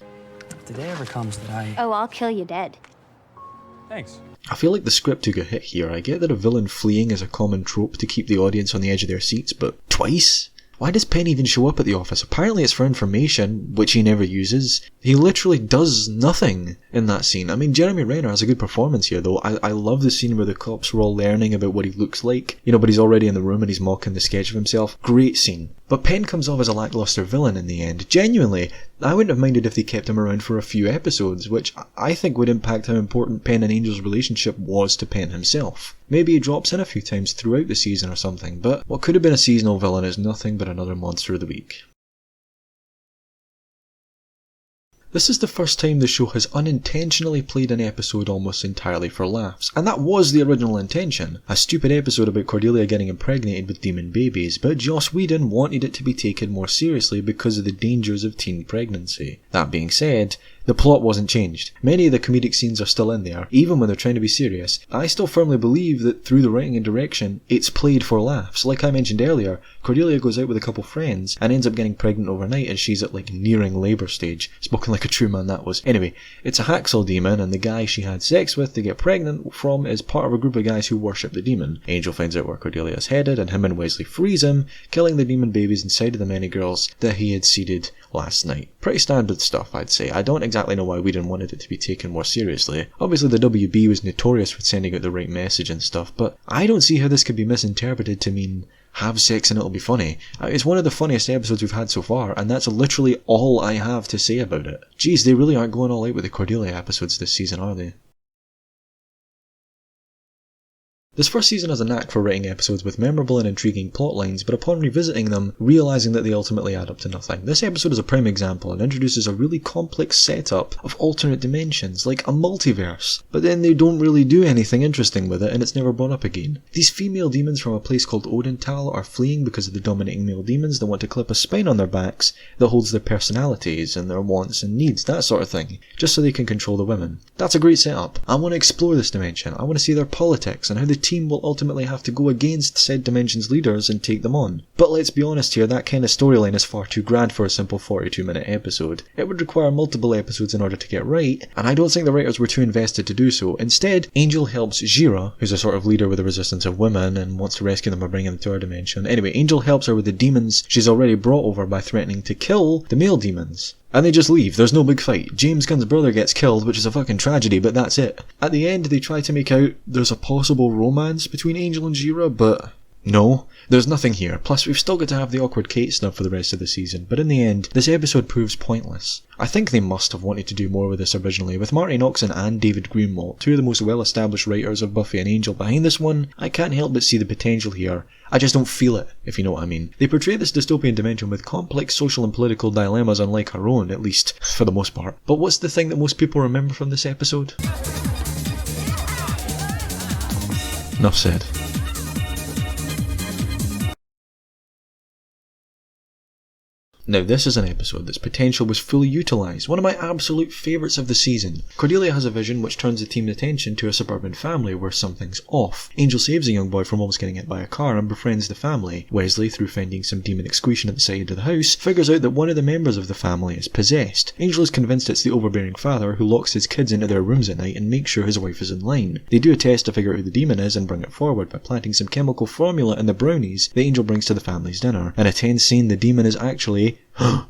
If the day ever comes that I... Oh, I'll kill you dead. Thanks. I feel like the script took a hit here. I get that a villain fleeing is a common trope to keep the audience on the edge of their seats, but twice? Why does Penn even show up at the office? Apparently it's for information, which he never uses. He literally does nothing in that scene. I mean, Jeremy Renner has a good performance here, though. I love the scene where the cops were all learning about what he looks like, but he's already in the room and he's mocking the sketch of himself. Great scene. But Penn comes off as a lackluster villain in the end. Genuinely, I wouldn't have minded if they kept him around for a few episodes, which I think would impact how important Penn and Angel's relationship was to Penn himself. Maybe he drops in a few times throughout the season or something, but what could have been a seasonal villain is nothing but another monster of the week. This is the first time the show has unintentionally played an episode almost entirely for laughs, and that was the original intention. A stupid episode about Cordelia getting impregnated with demon babies, but Joss Whedon wanted it to be taken more seriously because of the dangers of teen pregnancy. That being said, the plot wasn't changed. Many of the comedic scenes are still in there, even when they're trying to be serious. I still firmly believe that through the writing and direction, it's played for laughs. Like I mentioned earlier, Cordelia goes out with a couple friends and ends up getting pregnant overnight as she's at nearing labour stage. Spoken like a true man that was. Anyway, it's a hacksaw demon, and the guy she had sex with to get pregnant from is part of a group of guys who worship the demon. Angel finds out where Cordelia is headed, and him and Wesley freeze him, killing the demon babies inside of the many girls that he had seeded last night. Pretty standard stuff, I'd say. I don't exactly know why Whedon wanted it to be taken more seriously. Obviously the WB was notorious for sending out the right message and stuff, but I don't see how this could be misinterpreted to mean have sex and it'll be funny. It's one of the funniest episodes we've had so far, and that's literally all I have to say about it. Geez, they really aren't going all out with the Cordelia episodes this season, are they? This first season has a knack for writing episodes with memorable and intriguing plotlines, but upon revisiting them, realising that they ultimately add up to nothing. This episode is a prime example and introduces a really complex setup of alternate dimensions, like a multiverse, but then they don't really do anything interesting with it and it's never brought up again. These female demons from a place called Odental are fleeing because of the dominating male demons that want to clip a spine on their backs that holds their personalities and their wants and needs, that sort of thing, just so they can control the women. That's a great setup. I want to explore this dimension. I want to see their politics and how the team will ultimately have to go against said dimension's leaders and take them on. But let's be honest here, that kind of storyline is far too grand for a simple 42-minute episode. It would require multiple episodes in order to get right, and I don't think the writers were too invested to do so. Instead, Angel helps Jira, who's a sort of leader with the resistance of women and wants to rescue them by bringing them to our dimension. Anyway, Angel helps her with the demons she's already brought over by threatening to kill the male demons. And they just leave, there's no big fight. James Gunn's brother gets killed, which is a fucking tragedy, but that's it. At the end, they try to make out there's a possible romance between Angel and Jira, but no, there's nothing here. Plus, we've still got to have the awkward Kate stuff for the rest of the season, but in the end, this episode proves pointless. I think they must have wanted to do more with this originally. With Martin Oxon and David Greenwalt, two of the most well-established writers of Buffy and Angel behind this one, I can't help but see the potential here. I just don't feel it, if you know what I mean. They portray this dystopian dimension with complex social and political dilemmas unlike our own, at least for the most part. But what's the thing that most people remember from this episode? Enough said. Now this is an episode that's potential was fully utilised, one of my absolute favourites of the season. Cordelia has a vision which turns the team's attention to a suburban family where something's off. Angel saves a young boy from almost getting hit by a car and befriends the family. Wesley, through finding some demon excretion at the side of the house, figures out that one of the members of the family is possessed. Angel is convinced it's the overbearing father who locks his kids into their rooms at night and makes sure his wife is in line. They do a test to figure out who the demon is and bring it forward by planting some chemical formula in the brownies the Angel brings to the family's dinner. In a tense scene, the demon is actually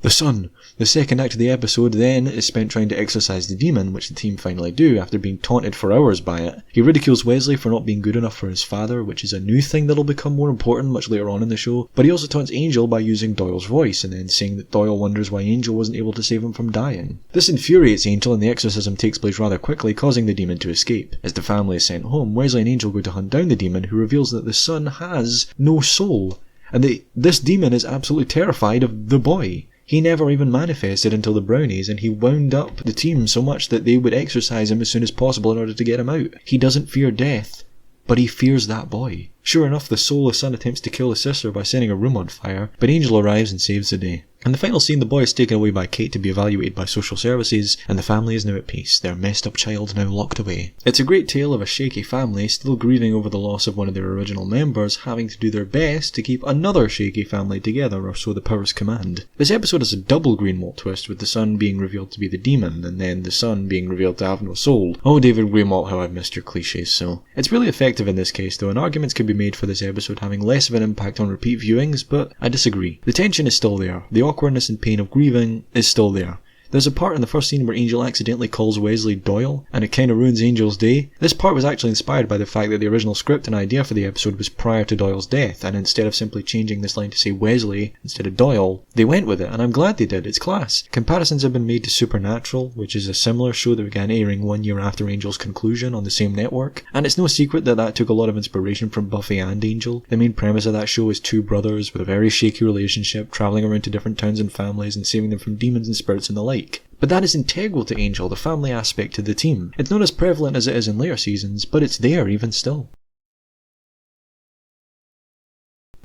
the son. The second act of the episode then is spent trying to exorcise the demon, which the team finally do after being taunted for hours by it. He ridicules Wesley for not being good enough for his father, which is a new thing that'll become more important much later on in the show, but he also taunts Angel by using Doyle's voice and then saying that Doyle wonders why Angel wasn't able to save him from dying. This infuriates Angel and the exorcism takes place rather quickly, causing the demon to escape. As the family is sent home, Wesley and Angel go to hunt down the demon, who reveals that the son has no soul, and this demon is absolutely terrified of the boy. He never even manifested until the brownies, and he wound up the team so much that they would exorcise him as soon as possible in order to get him out. He doesn't fear death, but he fears that boy. Sure enough, the soulless son attempts to kill his sister by setting her room on fire, but Angel arrives and saves the day. In the final scene, the boy is taken away by Kate to be evaluated by social services, and the family is now at peace, their messed up child now locked away. It's a great tale of a shaky family still grieving over the loss of one of their original members, having to do their best to keep another shaky family together, or so the powers command. This episode has a double Greenwalt twist, with the son being revealed to be the demon, and then the son being revealed to have no soul. Oh, David Greenwalt, how I've missed your cliches so. It's really effective in this case though, and arguments could be made for this episode having less of an impact on repeat viewings, but I disagree. The tension is still there. The awkwardness and pain of grieving is still there. There's a part in the first scene where Angel accidentally calls Wesley Doyle, and it kinda ruins Angel's day. This part was actually inspired by the fact that the original script and idea for the episode was prior to Doyle's death, and instead of simply changing this line to say Wesley instead of Doyle, they went with it, and I'm glad they did. It's class. Comparisons have been made to Supernatural, which is a similar show that began airing 1 year after Angel's conclusion on the same network, and it's no secret that that took a lot of inspiration from Buffy and Angel. The main premise of that show is two brothers with a very shaky relationship, travelling around to different towns and families and saving them from demons and spirits and the like. But that is integral to Angel, the family aspect to the team. It's not as prevalent as it is in later seasons, but it's there even still.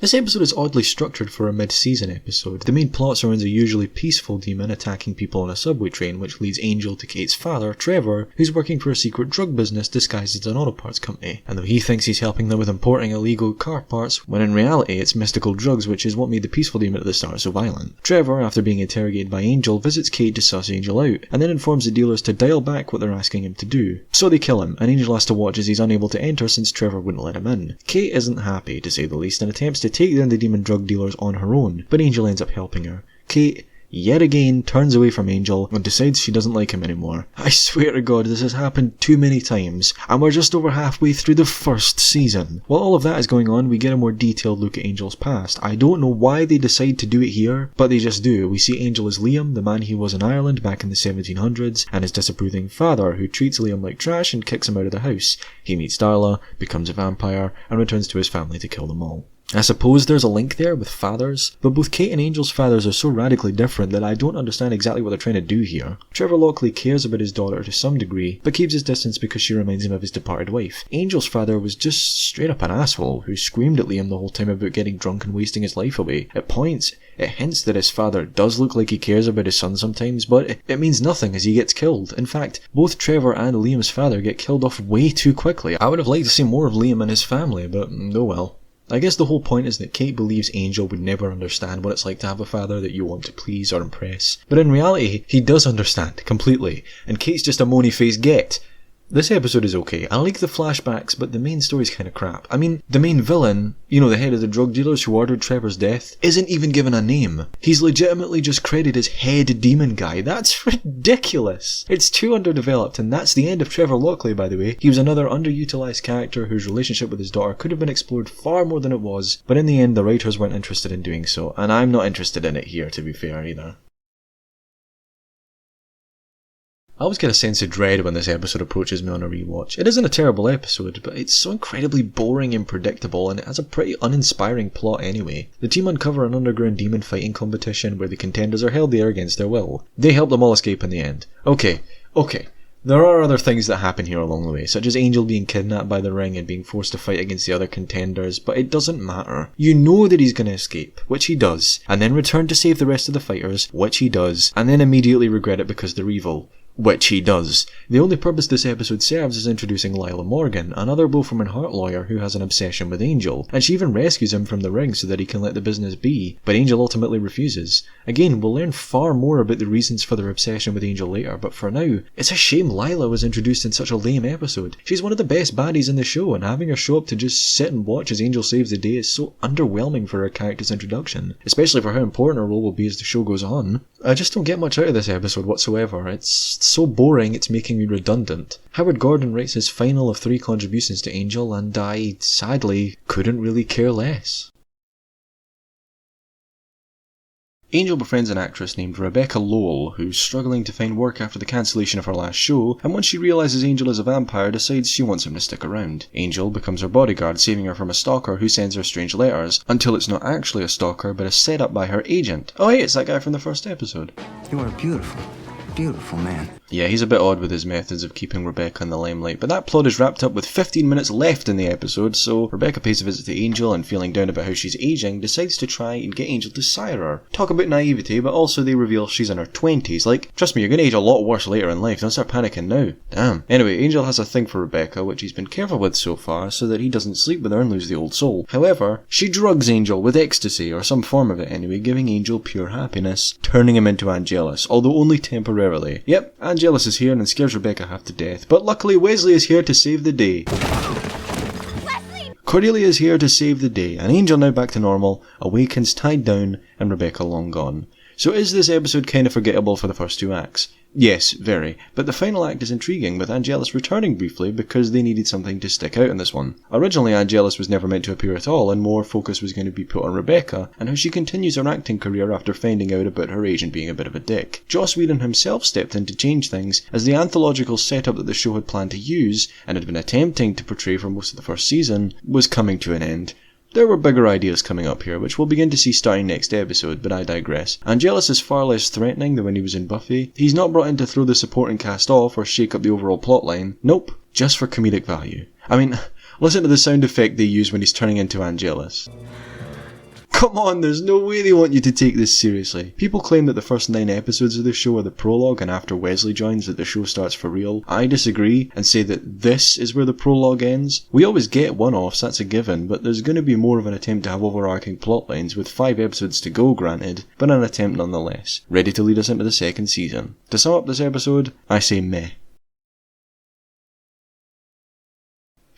This episode is oddly structured for a mid-season episode. The main plot surrounds a usually peaceful demon attacking people on a subway train, which leads Angel to Kate's father, Trevor, who's working for a secret drug business disguised as an auto parts company. And though he thinks he's helping them with importing illegal car parts, when in reality it's mystical drugs, which is what made the peaceful demon at the start so violent. Trevor, after being interrogated by Angel, visits Kate to suss Angel out, and then informs the dealers to dial back what they're asking him to do. So they kill him, and Angel has to watch as he's unable to enter since Trevor wouldn't let him in. Kate isn't happy, to say the least, and attempts to take down the demon drug dealers on her own, but Angel ends up helping her. Kate, yet again turns away from Angel and decides she doesn't like him anymore. I swear to God, this has happened too many times, and we're just over halfway through the first season. While all of that is going on, we get a more detailed look at Angel's past. I don't know why they decide to do it here, but they just do. We see Angel as Liam, the man he was in Ireland back in the 1700s, and his disapproving father, who treats Liam like trash and kicks him out of the house. He meets Darla, becomes a vampire, and returns to his family to kill them all. I suppose there's a link there with fathers, but both Kate and Angel's fathers are so radically different that I don't understand exactly what they're trying to do here. Trevor Lockley cares about his daughter to some degree, but keeps his distance because she reminds him of his departed wife. Angel's father was just straight up an asshole who screamed at Liam the whole time about getting drunk and wasting his life away. At points, it hints that his father does look like he cares about his son sometimes, but it means nothing as he gets killed. In fact, both Trevor and Liam's father get killed off way too quickly. I would have liked to see more of Liam and his family, but oh well. I guess the whole point is that Kate believes Angel would never understand what it's like to have a father that you want to please or impress. But in reality, he does understand, completely, and Kate's just a moany-faced get. This episode is okay. I like the flashbacks, but the main story's kinda crap. I mean, the main villain, you know, the head of the drug dealers who ordered Trevor's death, isn't even given a name. He's legitimately just credited as head demon guy. That's ridiculous. It's too underdeveloped, and that's the end of Trevor Lockley, by the way. He was another underutilized character whose relationship with his daughter could have been explored far more than it was, but in the end the writers weren't interested in doing so, and I'm not interested in it here, to be fair, either. I always get a sense of dread when this episode approaches me on a rewatch. It isn't a terrible episode, but it's so incredibly boring and predictable, and it has a pretty uninspiring plot anyway. The team uncover an underground demon fighting competition where the contenders are held there against their will. They help them all escape in the end. Okay. There are other things that happen here along the way, such as Angel being kidnapped by the Ring and being forced to fight against the other contenders, but it doesn't matter. You know that he's going to escape, which he does, and then return to save the rest of the fighters, which he does, and then immediately regret it because they're evil, which he does. The only purpose this episode serves is introducing Lila Morgan, another Wolfram and Hart lawyer who has an obsession with Angel, and she even rescues him from the Ring so that he can let the business be, but Angel ultimately refuses. Again, we'll learn far more about the reasons for their obsession with Angel later, but for now, it's a shame Lila was introduced in such a lame episode. She's one of the best baddies in the show, and having her show up to just sit and watch as Angel saves the day is so underwhelming for her character's introduction, especially for how important her role will be as the show goes on. I just don't get much out of this episode whatsoever. It's so boring it's making me redundant. Howard Gordon writes his final of 3 contributions to Angel, and I, sadly, couldn't really care less. Angel befriends an actress named Rebecca Lowell, who's struggling to find work after the cancellation of her last show, and once she realises Angel is a vampire, decides she wants him to stick around. Angel becomes her bodyguard, saving her from a stalker who sends her strange letters, until it's not actually a stalker, but a setup by her agent. Oh hey, it's that guy from the first episode. You are beautiful. Beautiful man. Yeah, he's a bit odd with his methods of keeping Rebecca in the limelight, but that plot is wrapped up with 15 minutes left in the episode, so Rebecca pays a visit to Angel and, feeling down about how she's aging, decides to try and get Angel to sire her. Talk about naivety, but also they reveal she's in her 20s. Like, trust me, you're going to age a lot worse later in life, don't start panicking now. Damn. Anyway, Angel has a thing for Rebecca, which he's been careful with so far, so that he doesn't sleep with her and lose the old soul. However, she drugs Angel with ecstasy, or some form of it anyway, giving Angel pure happiness, turning him into Angelus, although only temporarily. Yep, Angelus is here and scares Rebecca half to death, but luckily Wesley is here to save the day. Wesley! Cordelia is here to save the day, and Angel, now back to normal, awakens tied down and Rebecca long gone. So is this episode kind of forgettable for the first 2 acts? Yes, very, but the final act is intriguing, with Angelus returning briefly because they needed something to stick out in this one. Originally, Angelus was never meant to appear at all, and more focus was going to be put on Rebecca, and how she continues her acting career after finding out about her agent being a bit of a dick. Joss Whedon himself stepped in to change things, as the anthological setup that the show had planned to use, and had been attempting to portray for most of the first season, was coming to an end. There were bigger ideas coming up here, which we'll begin to see starting next episode, but I digress. Angelus is far less threatening than when he was in Buffy. He's not brought in to throw the supporting cast off or shake up the overall plotline. Nope, just for comedic value. I mean, listen to the sound effect they use when he's turning into Angelus. Come on, there's no way they want you to take this seriously. People claim that the first 9 episodes of the show are the prologue, and after Wesley joins that the show starts for real. I disagree and say that this is where the prologue ends. We always get one-offs, that's a given, but there's going to be more of an attempt to have overarching plotlines, with 5 episodes to go, granted, but an attempt nonetheless, ready to lead us into the second season. To sum up this episode, I say meh.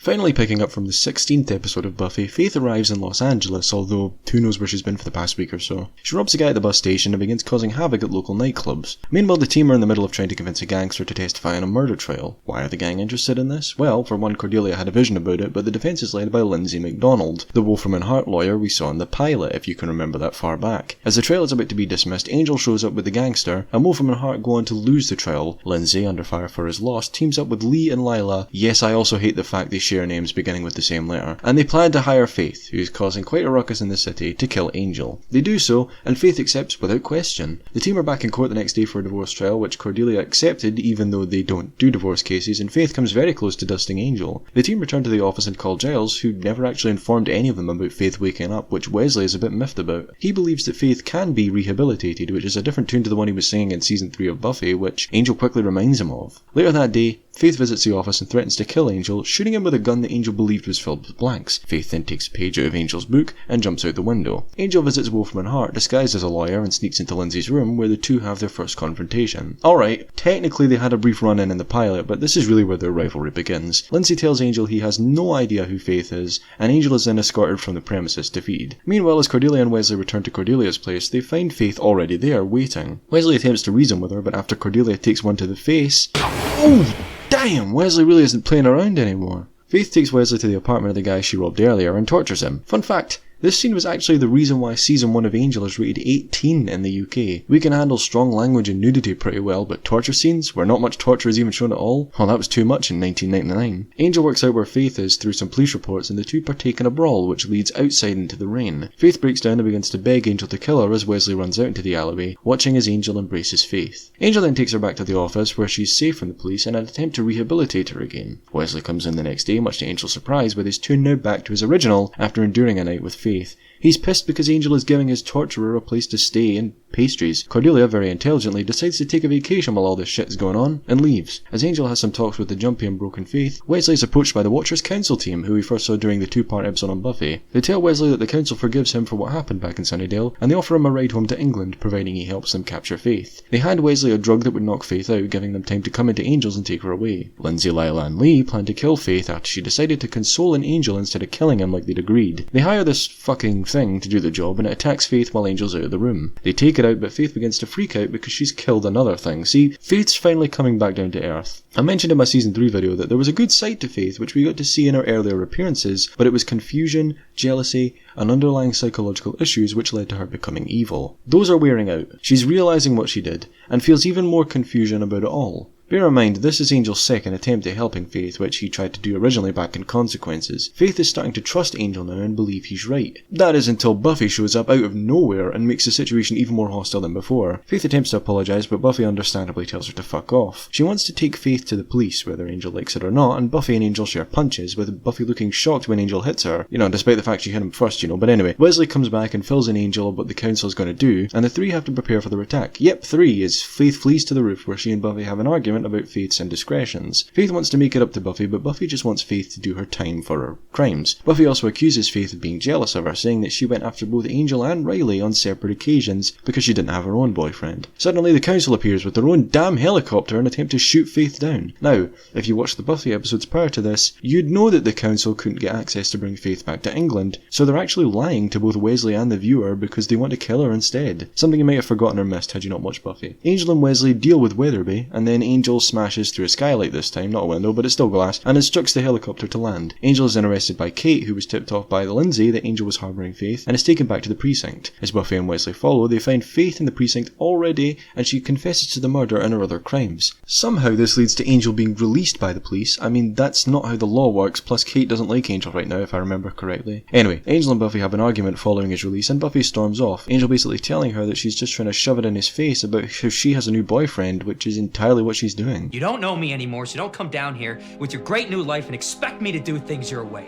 Finally picking up from the 16th episode of Buffy, Faith arrives in Los Angeles, although who knows where she's been for the past week or so. She robs a guy at the bus station and begins causing havoc at local nightclubs. Meanwhile, the team are in the middle of trying to convince a gangster to testify on a murder trial. Why are the gang interested in this? Well, for one, Cordelia had a vision about it, but the defence is led by Lindsay McDonald, the Wolfram and Hart lawyer we saw in the pilot, if you can remember that far back. As the trial is about to be dismissed, Angel shows up with the gangster, and Wolfram and Hart go on to lose the trial. Lindsay, under fire for his loss, teams up with Lee and Lila. Yes, I also hate the fact they share names beginning with the same letter. And they plan to hire Faith, who is causing quite a ruckus in the city, to kill Angel. They do so, and Faith accepts without question. The team are back in court the next day for a divorce trial, which Cordelia accepted even though they don't do divorce cases, and Faith comes very close to dusting Angel. The team return to the office and call Giles, who never actually informed any of them about Faith waking up, which Wesley is a bit miffed about. He believes that Faith can be rehabilitated, which is a different tune to the one he was singing in season 3 of Buffy, which Angel quickly reminds him of. Later that day, Faith visits the office and threatens to kill Angel, shooting him with a gun that Angel believed was filled with blanks. Faith then takes a page out of Angel's book and jumps out the window. Angel visits Wolfram and Hart, disguised as a lawyer, and sneaks into Lindsay's room, where the two have their first confrontation. Alright, technically they had a brief run-in in the pilot, but this is really where their rivalry begins. Lindsay tells Angel he has no idea who Faith is, and Angel is then escorted from the premises defeated. Meanwhile, as Cordelia and Wesley return to Cordelia's place, they find Faith already there, waiting. Wesley attempts to reason with her, but after Cordelia takes one to the face... Oh! Damn, Wesley really isn't playing around anymore. Faith takes Wesley to the apartment of the guy she robbed earlier and tortures him. Fun fact, this scene was actually the reason why season 1 of Angel is rated 18 in the UK. We can handle strong language and nudity pretty well, but torture scenes, where not much torture is even shown at all? Well, that was too much in 1999. Angel works out where Faith is through some police reports, and the two partake in a brawl which leads outside into the rain. Faith breaks down and begins to beg Angel to kill her as Wesley runs out into the alleyway, watching as Angel embraces Faith. Angel then takes her back to the office where she's safe from the police in an attempt to rehabilitate her again. Wesley comes in the next day, much to Angel's surprise, with his tune now back to his original after enduring a night with Faith. He's pissed because Angel is giving his torturer a place to stay and pastries. Cordelia, very intelligently, decides to take a vacation while all this shit is going on, and leaves. As Angel has some talks with the jumpy and broken Faith, Wesley is approached by the Watcher's council team, who we first saw during the 2-part episode on Buffy. They tell Wesley that the council forgives him for what happened back in Sunnydale, and they offer him a ride home to England, providing he helps them capture Faith. They hand Wesley a drug that would knock Faith out, giving them time to come into Angel's and take her away. Lindsay, Lila, and Lee plan to kill Faith after she decided to console an Angel instead of killing him like they'd agreed. They hire this fucking thing to do the job, and it attacks Faith while Angel's out of the room. They take it out, but Faith begins to freak out because she's killed another thing. See, Faith's finally coming back down to earth. I mentioned in my season 3 video that there was a good side to Faith which we got to see in her earlier appearances, but it was confusion, jealousy, and underlying psychological issues which led to her becoming evil. Those are wearing out. She's realising what she did, and feels even more confusion about it all. Bear in mind, this is Angel's second attempt at helping Faith, which he tried to do originally back in Consequences. Faith is starting to trust Angel now and believe he's right. That is until Buffy shows up out of nowhere and makes the situation even more hostile than before. Faith attempts to apologise, but Buffy understandably tells her to fuck off. She wants to take Faith to the police, whether Angel likes it or not, and Buffy and Angel share punches, with Buffy looking shocked when Angel hits her. Despite the fact she hit him first, but anyway. Wesley comes back and fills in Angel what the council is going to do, and the three have to prepare for their attack. Yep, 3, as Faith flees to the roof where she and Buffy have an argument about Faith's indiscretions. Faith wants to make it up to Buffy, but Buffy just wants Faith to do her time for her crimes. Buffy also accuses Faith of being jealous of her, saying that she went after both Angel and Riley on separate occasions because she didn't have her own boyfriend. Suddenly the council appears with their own damn helicopter and attempt to shoot Faith down. Now, if you watched the Buffy episodes prior to this, you'd know that the council couldn't get access to bring Faith back to England, so they're actually lying to both Wesley and the viewer because they want to kill her instead. Something you might have forgotten or missed had you not watched Buffy. Angel and Wesley deal with Weatherby, and then Angel smashes through a skylight this time, not a window, but it's still glass, and instructs the helicopter to land. Angel is then arrested by Kate, who was tipped off by Lindsay that Angel was harbouring Faith, and is taken back to the precinct. As Buffy and Wesley follow, they find Faith in the precinct already, and she confesses to the murder and her other crimes. Somehow this leads to Angel being released by the police. I mean, that's not how the law works, plus Kate doesn't like Angel right now, if I remember correctly. Anyway, Angel and Buffy have an argument following his release, and Buffy storms off, Angel basically telling her that she's just trying to shove it in his face about how she has a new boyfriend, which is entirely what she's doing. You don't know me anymore, so don't come down here with your great new life and expect me to do things your way.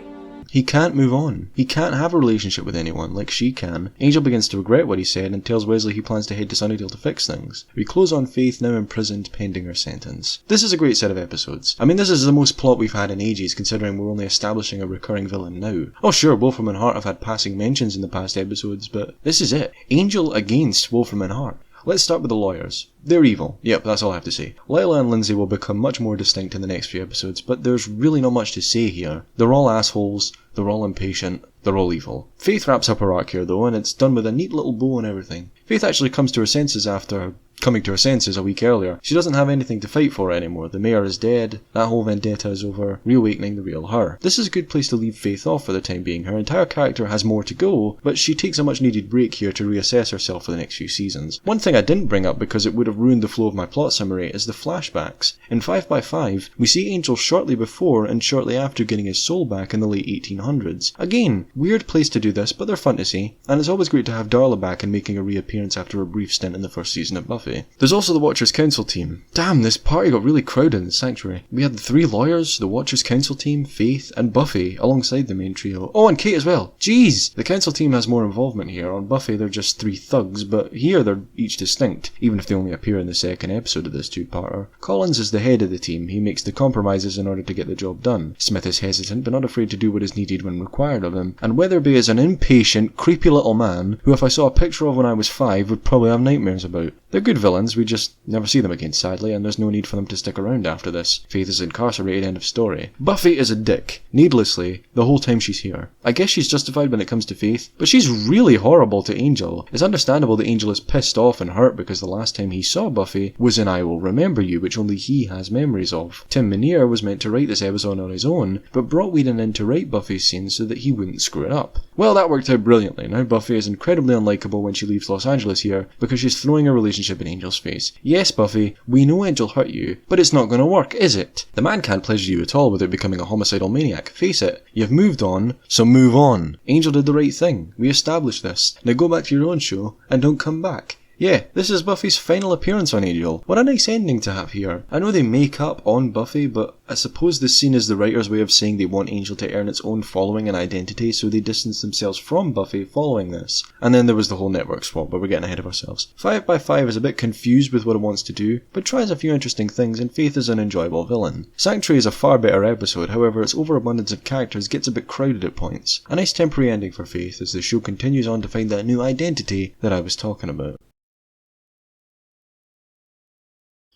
He can't move on. He can't have a relationship with anyone like she can. Angel begins to regret what he said and tells Wesley he plans to head to Sunnydale to fix things. We close on Faith now imprisoned pending her sentence. This is a great set of episodes. I mean, this is the most plot we've had in ages, considering we're only establishing a recurring villain now. Oh sure, Wolfram and Hart have had passing mentions in the past episodes, but this is it. Angel against Wolfram and Hart. Let's start with the lawyers. They're evil. Yep, that's all I have to say. Lila and Lindsay will become much more distinct in the next few episodes, but there's really not much to say here. They're all assholes, they're all impatient, they're all evil. Faith wraps up her arc here though, and it's done with a neat little bow and everything. Faith actually comes to her senses after coming to her senses a week earlier. She doesn't have anything to fight for anymore. The mayor is dead, that whole vendetta is over, reawakening the real her. This is a good place to leave Faith off for the time being. Her entire character has more to go, but she takes a much needed break here to reassess herself for the next few seasons. One thing I didn't bring up because it would have ruined the flow of my plot summary is the flashbacks. In 5x5, we see Angel shortly before and shortly after getting his soul back in the late 1800s. Again, weird place to do this, but they're fun to see, and it's always great to have Darla back and making a reappearance after a brief stint in the first season of Buffy. There's also the Watchers Council team. Damn, this party got really crowded in the sanctuary. We had the 3 lawyers, the Watchers Council team, Faith, and Buffy alongside the main trio. Oh, and Kate as well. Jeez! The council team has more involvement here. On Buffy they're just 3 thugs, but here they're each distinct, even if they only appear in the second episode of this 2-parter. Collins is the head of the team. He makes the compromises in order to get the job done. Smith is hesitant, but not afraid to do what is needed when required of him. And Weatherby is an impatient, creepy little man who if I saw a picture of when I was 5 would probably have nightmares about. They're good villains, we just never see them again sadly, and there's no need for them to stick around after this. Faith is incarcerated, end of story. Buffy is a dick, needlessly, the whole time she's here. I guess she's justified when it comes to Faith, but she's really horrible to Angel. It's understandable that Angel is pissed off and hurt because the last time he saw Buffy was in I Will Remember You, which only he has memories of. Tim Minear was meant to write this episode on his own, but brought Whedon in to write Buffy's scenes so that he wouldn't screw it up. Well, that worked out brilliantly. Now Buffy is incredibly unlikable when she leaves Los Angeles here because she's throwing a relationship in Angel's face. Yes, Buffy, we know Angel hurt you, but it's not going to work, is it? The man can't pleasure you at all without becoming a homicidal maniac. Face it, you've moved on, so move on. Angel did the right thing. We established this. Now go back to your own show and don't come back. Yeah, this is Buffy's final appearance on Angel. What a nice ending to have here. I know they make up on Buffy, but I suppose this scene is the writer's way of saying they want Angel to earn its own following and identity, so they distance themselves from Buffy following this. And then there was the whole network swap, but we're getting ahead of ourselves. 5x5 is a bit confused with what it wants to do, but tries a few interesting things, and Faith is an enjoyable villain. Sanctuary is a far better episode, however its overabundance of characters gets a bit crowded at points. A nice temporary ending for Faith as the show continues on to find that new identity that I was talking about.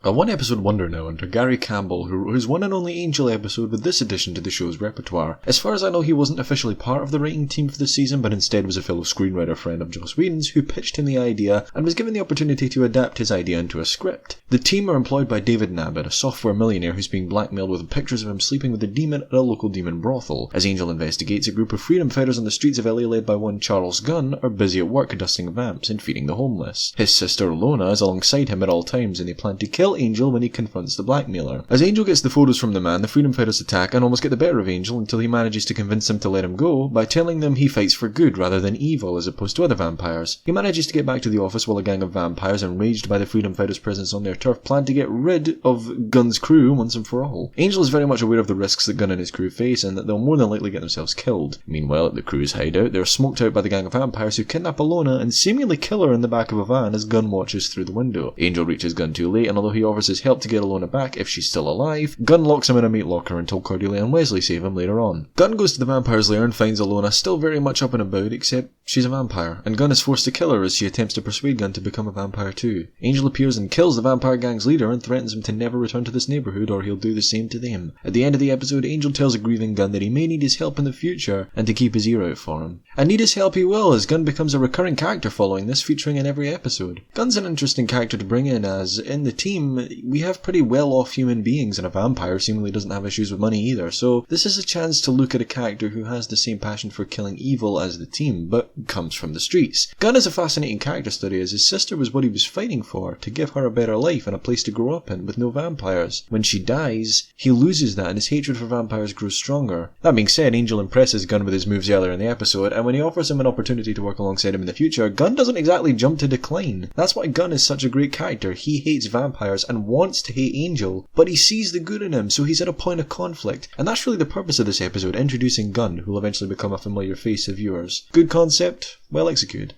A one-episode wonder now under Gary Campbell, whose one and only Angel episode with this addition to the show's repertoire. As far as I know, he wasn't officially part of the writing team for the season, but instead was a fellow screenwriter friend of Joss Whedon's who pitched him the idea and was given the opportunity to adapt his idea into a script. The team are employed by David Nabbit, a software millionaire who's being blackmailed with pictures of him sleeping with a demon at a local demon brothel. As Angel investigates, a group of freedom fighters on the streets of LA led by one Charles Gunn are busy at work dusting vamps and feeding the homeless. His sister Lona is alongside him at all times, and they plan to kill Angel when he confronts the blackmailer. As Angel gets the photos from the man, the freedom fighters attack and almost get the better of Angel until he manages to convince them to let him go by telling them he fights for good rather than evil as opposed to other vampires. He manages to get back to the office while a gang of vampires, enraged by the freedom fighters' presence on their turf, plan to get rid of Gunn's crew once and for all. Angel is very much aware of the risks that Gunn and his crew face and that they'll more than likely get themselves killed. Meanwhile, at the crew's hideout, they're smoked out by the gang of vampires who kidnap Alona and seemingly kill her in the back of a van as Gunn watches through the window. Angel reaches Gunn too late, and although he offers his help to get Alona back if she's still alive, Gunn locks him in a meat locker until Cordelia and Wesley save him later on. Gunn goes to the vampire's lair and finds Alona still very much up and about, except she's a vampire, and Gunn is forced to kill her as she attempts to persuade Gunn to become a vampire too. Angel appears and kills the vampire gang's leader and threatens him to never return to this neighbourhood or he'll do the same to them. At the end of the episode, Angel tells a grieving Gunn that he may need his help in the future and to keep his ear out for him. And need his help he will, as Gunn becomes a recurring character following this, featuring in every episode. Gunn's an interesting character to bring in, as in the team we have pretty well-off human beings and a vampire seemingly doesn't have issues with money either, so this is a chance to look at a character who has the same passion for killing evil as the team, but comes from the streets. Gunn is a fascinating character study, as his sister was what he was fighting for, to give her a better life and a place to grow up in with no vampires. When she dies, he loses that and his hatred for vampires grows stronger. That being said, Angel impresses Gunn with his moves earlier in the episode, and when he offers him an opportunity to work alongside him in the future, Gunn doesn't exactly jump to decline. That's why Gunn is such a great character. He hates vampires and wants to hate Angel, but he sees the good in him, so he's at a point of conflict. And that's really the purpose of this episode, introducing Gunn, who will eventually become a familiar face to viewers. Good concept, well executed.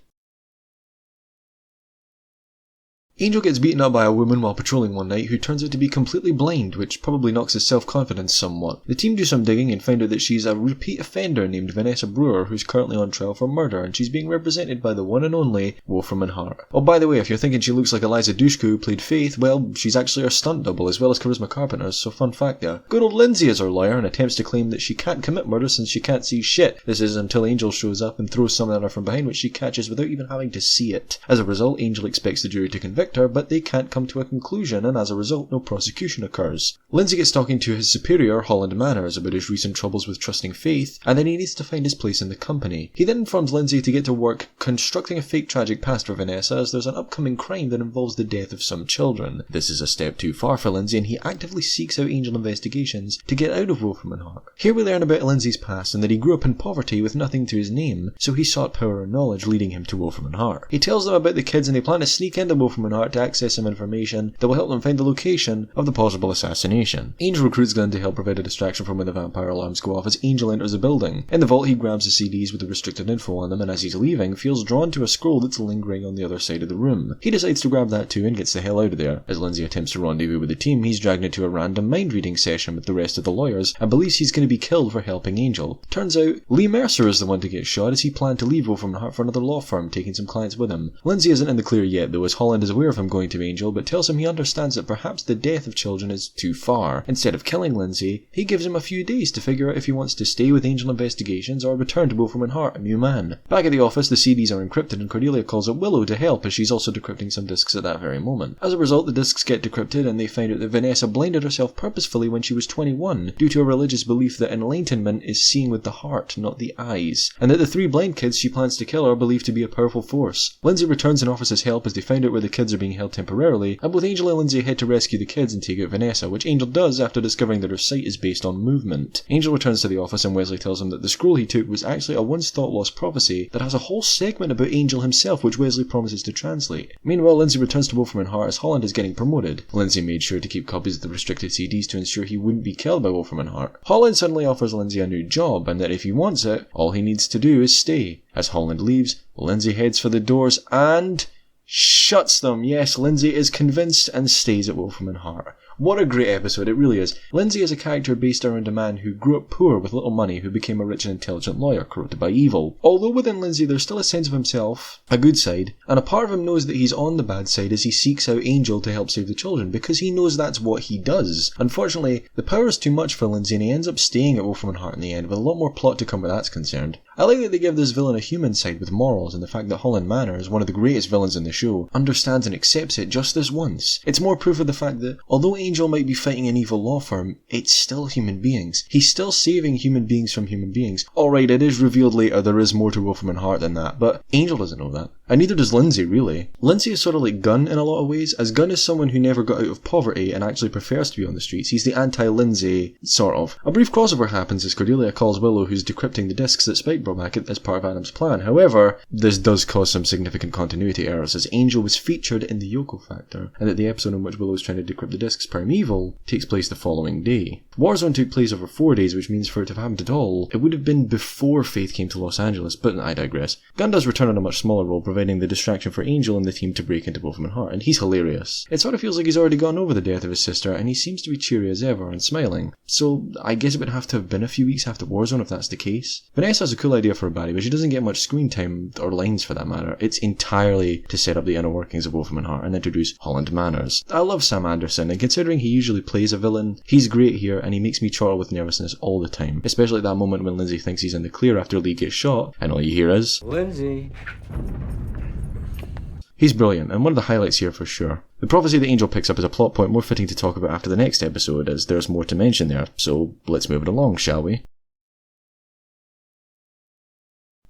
Angel gets beaten up by a woman while patrolling one night who turns out to be completely blind, which probably knocks his self-confidence somewhat. The team do some digging and find out that she's a repeat offender named Vanessa Brewer who's currently on trial for murder, and she's being represented by the one and only Wolfram & Hart. Oh, by the way, if you're thinking she looks like Eliza Dushku who played Faith, well, she's actually her stunt double as well as Charisma Carpenter's, so fun fact there. Good old Lindsay is her lawyer and attempts to claim that she can't commit murder since she can't see shit. This is until Angel shows up and throws something at her from behind which she catches without even having to see it. As a result, Angel expects the jury to convict her, but they can't come to a conclusion, and as a result, no prosecution occurs. Lindsay gets talking to his superior, Holland Manners, about his recent troubles with trusting Faith, and then he needs to find his place in the company. He then informs Lindsay to get to work constructing a fake tragic past for Vanessa, as there's an upcoming crime that involves the death of some children. This is a step too far for Lindsay, and he actively seeks out Angel investigations to get out of Wolfram & Hart. Here we learn about Lindsay's past and that he grew up in poverty with nothing to his name, so he sought power and knowledge, leading him to Wolfram & Hart. He tells them about the kids and they plan to sneak into Wolfram & Hart to access some information that will help them find the location of the possible assassination. Angel recruits Glenn to help provide a distraction from when the vampire alarms go off as Angel enters the building. In the vault, he grabs the CDs with the restricted info on them, and as he's leaving, feels drawn to a scroll that's lingering on the other side of the room. He decides to grab that too and gets the hell out of there. As Lindsay attempts to rendezvous with the team, he's dragged into a random mind-reading session with the rest of the lawyers and believes he's going to be killed for helping Angel. Turns out, Lee Mercer is the one to get shot as he planned to leave Wolfram & Hart for another law firm, taking some clients with him. Lindsay isn't in the clear yet though, as Holland is aware of him going to Angel, but tells him he understands that perhaps the death of children is too far. Instead of killing Lindsay, he gives him a few days to figure out if he wants to stay with Angel Investigations or return to Wolfram & Hart, a new man. Back at the office, the CDs are encrypted and Cordelia calls up Willow to help as she's also decrypting some discs at that very moment. As a result, the discs get decrypted and they find out that Vanessa blinded herself purposefully when she was 21 due to a religious belief that enlightenment is seeing with the heart, not the eyes, and that the three blind kids she plans to kill are believed to be a powerful force. Lindsay returns and offers his help as they find out where the kids are being held temporarily, and both Angel and Lindsay head to rescue the kids and take out Vanessa, which Angel does after discovering that her sight is based on movement. Angel returns to the office and Wesley tells him that the scroll he took was actually a once thought lost prophecy that has a whole segment about Angel himself which Wesley promises to translate. Meanwhile, Lindsay returns to Wolfram & Hart as Holland is getting promoted. Lindsay made sure to keep copies of the restricted CDs to ensure he wouldn't be killed by Wolfram & Hart. Holland suddenly offers Lindsay a new job and that if he wants it, all he needs to do is stay. As Holland leaves, Lindsay heads for the doors and shuts them. Yes, Lindsay is convinced and stays at Wolfram & Hart. What a great episode, it really is. Lindsay is a character based around a man who grew up poor with little money who became a rich and intelligent lawyer corrupted by evil. Although within Lindsay there's still a sense of himself, a good side, and a part of him knows that he's on the bad side as he seeks out Angel to help save the children because he knows that's what he does. Unfortunately, the power is too much for Lindsay and he ends up staying at Wolfram & Hart in the end with a lot more plot to come where that's concerned. I like that they give this villain a human side with morals and the fact that Holland Manners, one of the greatest villains in the show, understands and accepts it just this once. It's more proof of the fact that although Angel might be fighting an evil law firm, it's still human beings. He's still saving human beings from human beings. Alright, it is revealed later there is more to Wolfram & Hart than that, but Angel doesn't know that. And neither does Lindsay, really. Lindsay is sort of like Gunn in a lot of ways, as Gunn is someone who never got out of poverty and actually prefers to be on the streets. He's the anti-Lindsay, sort of. A brief crossover happens as Cordelia calls Willow, who's decrypting the discs that Spike brought back as part of Adam's plan. However, this does cause some significant continuity errors, as Angel was featured in the Yoko Factor, and that the episode in which Willow is trying to decrypt the discs primeval takes place the following day. Warzone took place over 4 days, which means for it to have happened at all, it would have been before Faith came to Los Angeles, but I digress. Gunn does return in a much smaller role, providing the distraction for Angel and the team to break into Wolfram & Hart, and he's hilarious. It sort of feels like he's already gone over the death of his sister, and he seems to be cheery as ever and smiling. So I guess it would have to have been a few weeks after Warzone if that's the case. Vanessa has a cool idea for a baddie, but she doesn't get much screen time, or lines for that matter. It's entirely to set up the inner workings of Wolfram & Hart and introduce Holland Manners. I love Sam Anderson, and considering he usually plays a villain, he's great here, and he makes me chortle with nervousness all the time, especially at that moment when Lindsay thinks he's in the clear after Lee gets shot, and all you hear is Lindsay. He's brilliant, and one of the highlights here for sure. The prophecy that Angel picks up is a plot point more fitting to talk about after the next episode, as there's more to mention there, so let's move it along, shall we?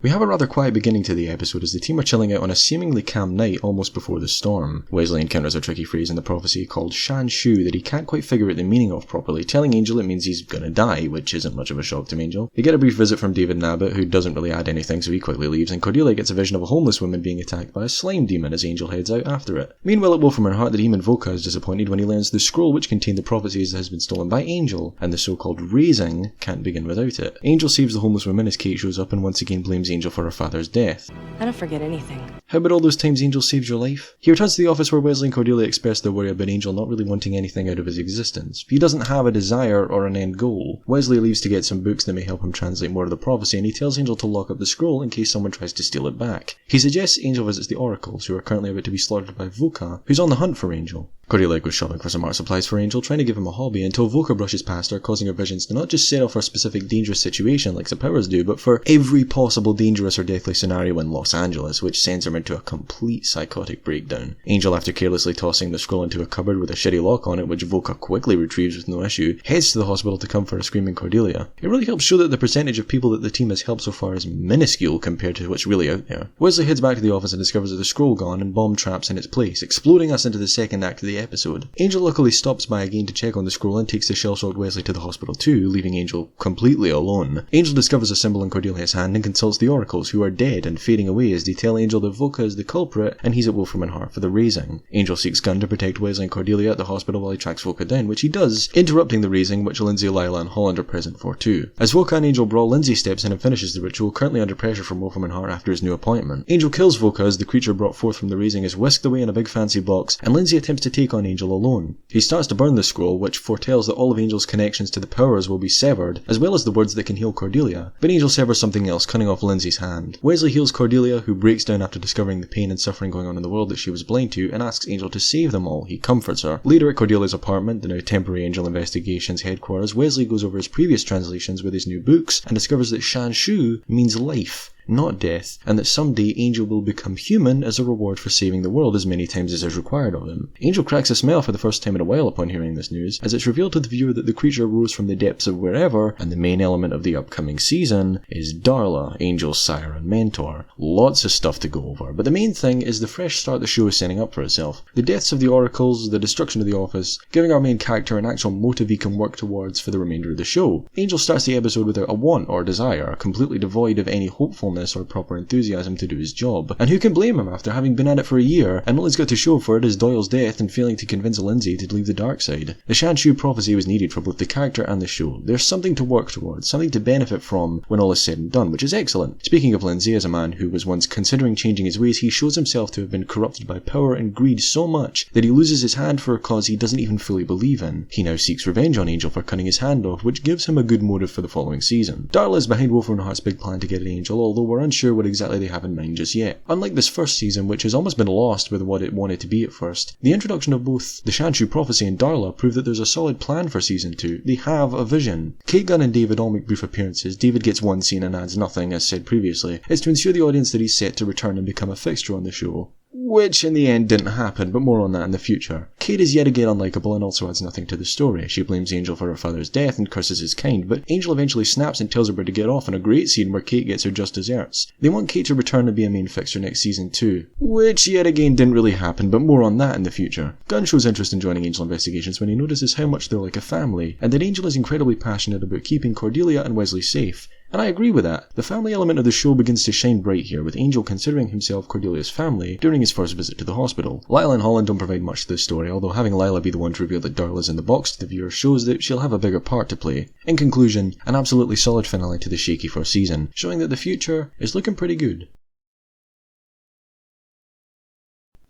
We have a rather quiet beginning to the episode as the team are chilling out on a seemingly calm night almost before the storm. Wesley encounters a tricky phrase in the prophecy called Shanshu that he can't quite figure out the meaning of properly, telling Angel it means he's gonna die, which isn't much of a shock to Angel. They get a brief visit from David Nabbit, who doesn't really add anything, so he quickly leaves, and Cordelia gets a vision of a homeless woman being attacked by a slime demon as Angel heads out after it. Meanwhile at Wolfram & Hart, the demon Voka is disappointed when he learns the scroll which contained the prophecies has been stolen by Angel, and the so-called raising can't begin without it. Angel saves the homeless woman as Kate shows up and once again blames Angel for her father's death. I don't forget anything. How about all those times Angel saved your life? He returns to the office where Wesley and Cordelia express their worry about Angel not really wanting anything out of his existence. He doesn't have a desire or an end goal. Wesley leaves to get some books that may help him translate more of the prophecy, and he tells Angel to lock up the scroll in case someone tries to steal it back. He suggests Angel visits the oracles, who are currently about to be slaughtered by Voka, who's on the hunt for Angel. Cordelia goes shopping for some art supplies for Angel, trying to give him a hobby, until Voka brushes past her, causing her visions to not just set off for a specific dangerous situation like the powers do, but for every possible dangerous or deathly scenario in Los Angeles, which sends her into a complete psychotic breakdown. Angel, after carelessly tossing the scroll into a cupboard with a shitty lock on it, which Voka quickly retrieves with no issue, heads to the hospital to comfort a screaming Cordelia. It really helps show that the percentage of people that the team has helped so far is minuscule compared to what's really out there. Wesley heads back to the office and discovers that the scroll gone and bomb traps in its place, exploding us into the second act of the episode. Angel luckily stops by again to check on the scroll and takes the shell-shocked Wesley to the hospital too, leaving Angel completely alone. Angel discovers a symbol in Cordelia's hand and consults the oracles, who are dead and fading away as they tell Angel that Voka is the culprit and he's at Wolfram and Hart for the raising. Angel seeks Gunn to protect Wesley and Cordelia at the hospital while he tracks Voka down, which he does, interrupting the raising, which Lindsay, Lila and Holland are present for too. As Voka and Angel brawl, Lindsay steps in and finishes the ritual, currently under pressure from Wolfram and Hart after his new appointment. Angel kills Voka as the creature brought forth from the raising is whisked away in a big fancy box, and Lindsay attempts to take on Angel alone. He starts to burn the scroll, which foretells that all of Angel's connections to the powers will be severed, as well as the words that can heal Cordelia, but Angel severs something else, cutting off Lindsay's hand. Wesley heals Cordelia, who breaks down after discovering the pain and suffering going on in the world that she was blind to, and asks Angel to save them all. He comforts her. Later at Cordelia's apartment, the now temporary Angel Investigations headquarters, Wesley goes over his previous translations with his new books, and discovers that Shanshu means life, not death, and that someday Angel will become human as a reward for saving the world as many times as is required of him. Angel cracks a smile for the first time in a while upon hearing this news, as it's revealed to the viewer that the creature rose from the depths of wherever, and the main element of the upcoming season is Darla, Angel's sire and mentor. Lots of stuff to go over, but the main thing is the fresh start the show is setting up for itself. The deaths of the oracles, the destruction of the office, giving our main character an actual motive he can work towards for the remainder of the show. Angel starts the episode without a want or desire, completely devoid of any hopefulness or proper enthusiasm to do his job. And who can blame him after having been at it for a year, and all he's got to show for it is Doyle's death and failing to convince Lindsay to leave the dark side. The Shanshu prophecy was needed for both the character and the show. There's something to work towards, something to benefit from when all is said and done, which is excellent. Speaking of Lindsay, as a man who was once considering changing his ways, he shows himself to have been corrupted by power and greed so much that he loses his hand for a cause he doesn't even fully believe in. He now seeks revenge on Angel for cutting his hand off, which gives him a good motive for the following season. Darla is behind Wolfram and Hart's big plan to get at Angel, although we're unsure what exactly they have in mind just yet. Unlike this first season, which has almost been lost with what it wanted to be at first, the introduction of both the Shanshu prophecy and Darla prove that there's a solid plan for season 2. They have a vision. Kate Gunn and David all make brief appearances. David gets one scene and adds nothing, as said previously. It's to ensure the audience that he's set to return and become a fixture on the show, which in the end didn't happen, but more on that in the future. Kate is yet again unlikable and also adds nothing to the story. She blames Angel for her father's death and curses his kind, but Angel eventually snaps and tells her where to get off in a great scene where Kate gets her just desserts. They want Kate to return and be a main fixture next season too, which yet again didn't really happen, but more on that in the future. Gunn shows interest in joining Angel Investigations when he notices how much they're like a family, and that Angel is incredibly passionate about keeping Cordelia and Wesley safe. And I agree with that. The family element of the show begins to shine bright here, with Angel considering himself Cordelia's family during his first visit to the hospital. Lila and Holland don't provide much to this story, although having Lila be the one to reveal that Darla's in the box to the viewer shows that she'll have a bigger part to play. In conclusion, an absolutely solid finale to the shaky first season, showing that the future is looking pretty good.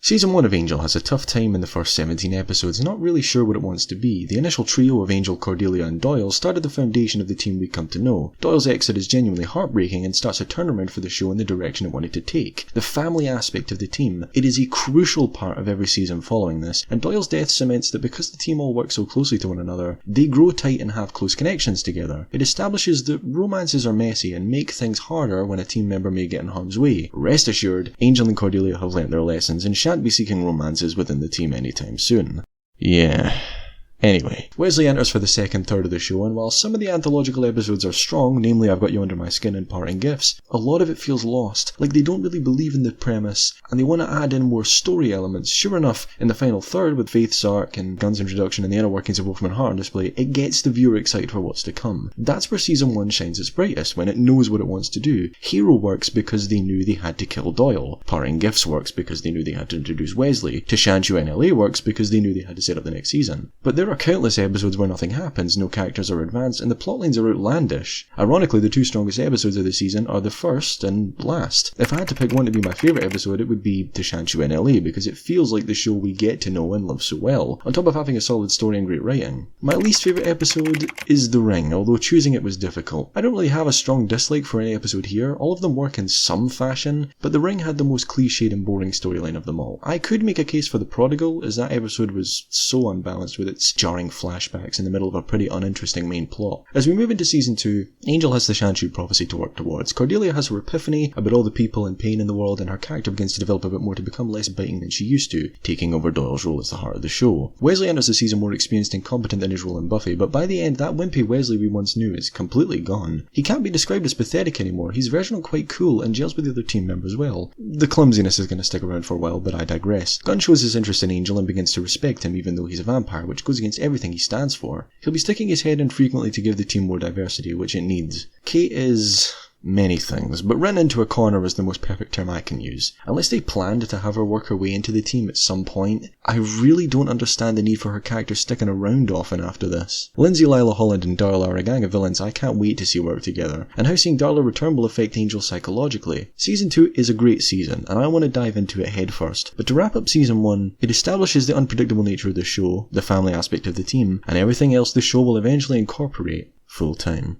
Season 1 of Angel has a tough time in the first 17 episodes, not really sure what it wants to be. The initial trio of Angel, Cordelia and Doyle started the foundation of the team we come to know. Doyle's exit is genuinely heartbreaking and starts a turnaround for the show in the direction it wanted to take. The family aspect of the team, it is a crucial part of every season following this, and Doyle's death cements that because the team all work so closely to one another, they grow tight and have close connections together. It establishes that romances are messy and make things harder when a team member may get in harm's way. Rest assured, Angel and Cordelia have learnt their lessons and shan't be seeking romances within the team anytime soon. Yeah. Anyway, Wesley enters for the second third of the show, and while some of the anthological episodes are strong, namely I've Got You Under My Skin and Parting Gifts, a lot of it feels lost, like they don't really believe in the premise, and they want to add in more story elements. Sure enough, in the final third, with Faith's arc and Gunn's introduction and the inner workings of Wolfram and Hart on display, it gets the viewer excited for what's to come. That's where Season 1 shines its brightest, when it knows what it wants to do. Hero works because they knew they had to kill Doyle. Parting Gifts works because they knew they had to introduce Wesley. To Shanshu NLA works because they knew they had to set up the next season. But there are are countless episodes where nothing happens, no characters are advanced, and the plotlines are outlandish. Ironically, the 2 strongest episodes of the season are the first and last. If I had to pick one to be my favourite episode, it would be the Shanshu in LA, because it feels like the show we get to know and love so well, on top of having a solid story and great writing. My least favourite episode is The Ring, although choosing it was difficult. I don't really have a strong dislike for any episode here, all of them work in some fashion, but The Ring had the most cliched and boring storyline of them all. I could make a case for The Prodigal, as that episode was so unbalanced with its jarring flashbacks in the middle of a pretty uninteresting main plot. As we move into season 2, Angel has the Shanshu prophecy to work towards, Cordelia has her epiphany about all the people and pain in the world, and her character begins to develop a bit more to become less biting than she used to, taking over Doyle's role as the heart of the show. Wesley enters the season more experienced and competent than his role in Buffy, but by the end that wimpy Wesley we once knew is completely gone. He can't be described as pathetic anymore, he's versional quite cool and gels with the other team members well. The clumsiness is going to stick around for a while, but I digress. Gunn shows his interest in Angel and begins to respect him even though he's a vampire, which goes against everything he stands for. He'll be sticking his head in frequently to give the team more diversity, which it needs. Kate is many things, but written into a corner is the most perfect term I can use. Unless they planned to have her work her way into the team at some point, I really don't understand the need for her character sticking around often after this. Lindsay, Lila Holland and Darla are a gang of villains I can't wait to see work together, and how seeing Darla return will affect Angel psychologically. Season 2 is a great season, and I want to dive into it head first, but to wrap up season 1, it establishes the unpredictable nature of the show, the family aspect of the team, and everything else the show will eventually incorporate full time.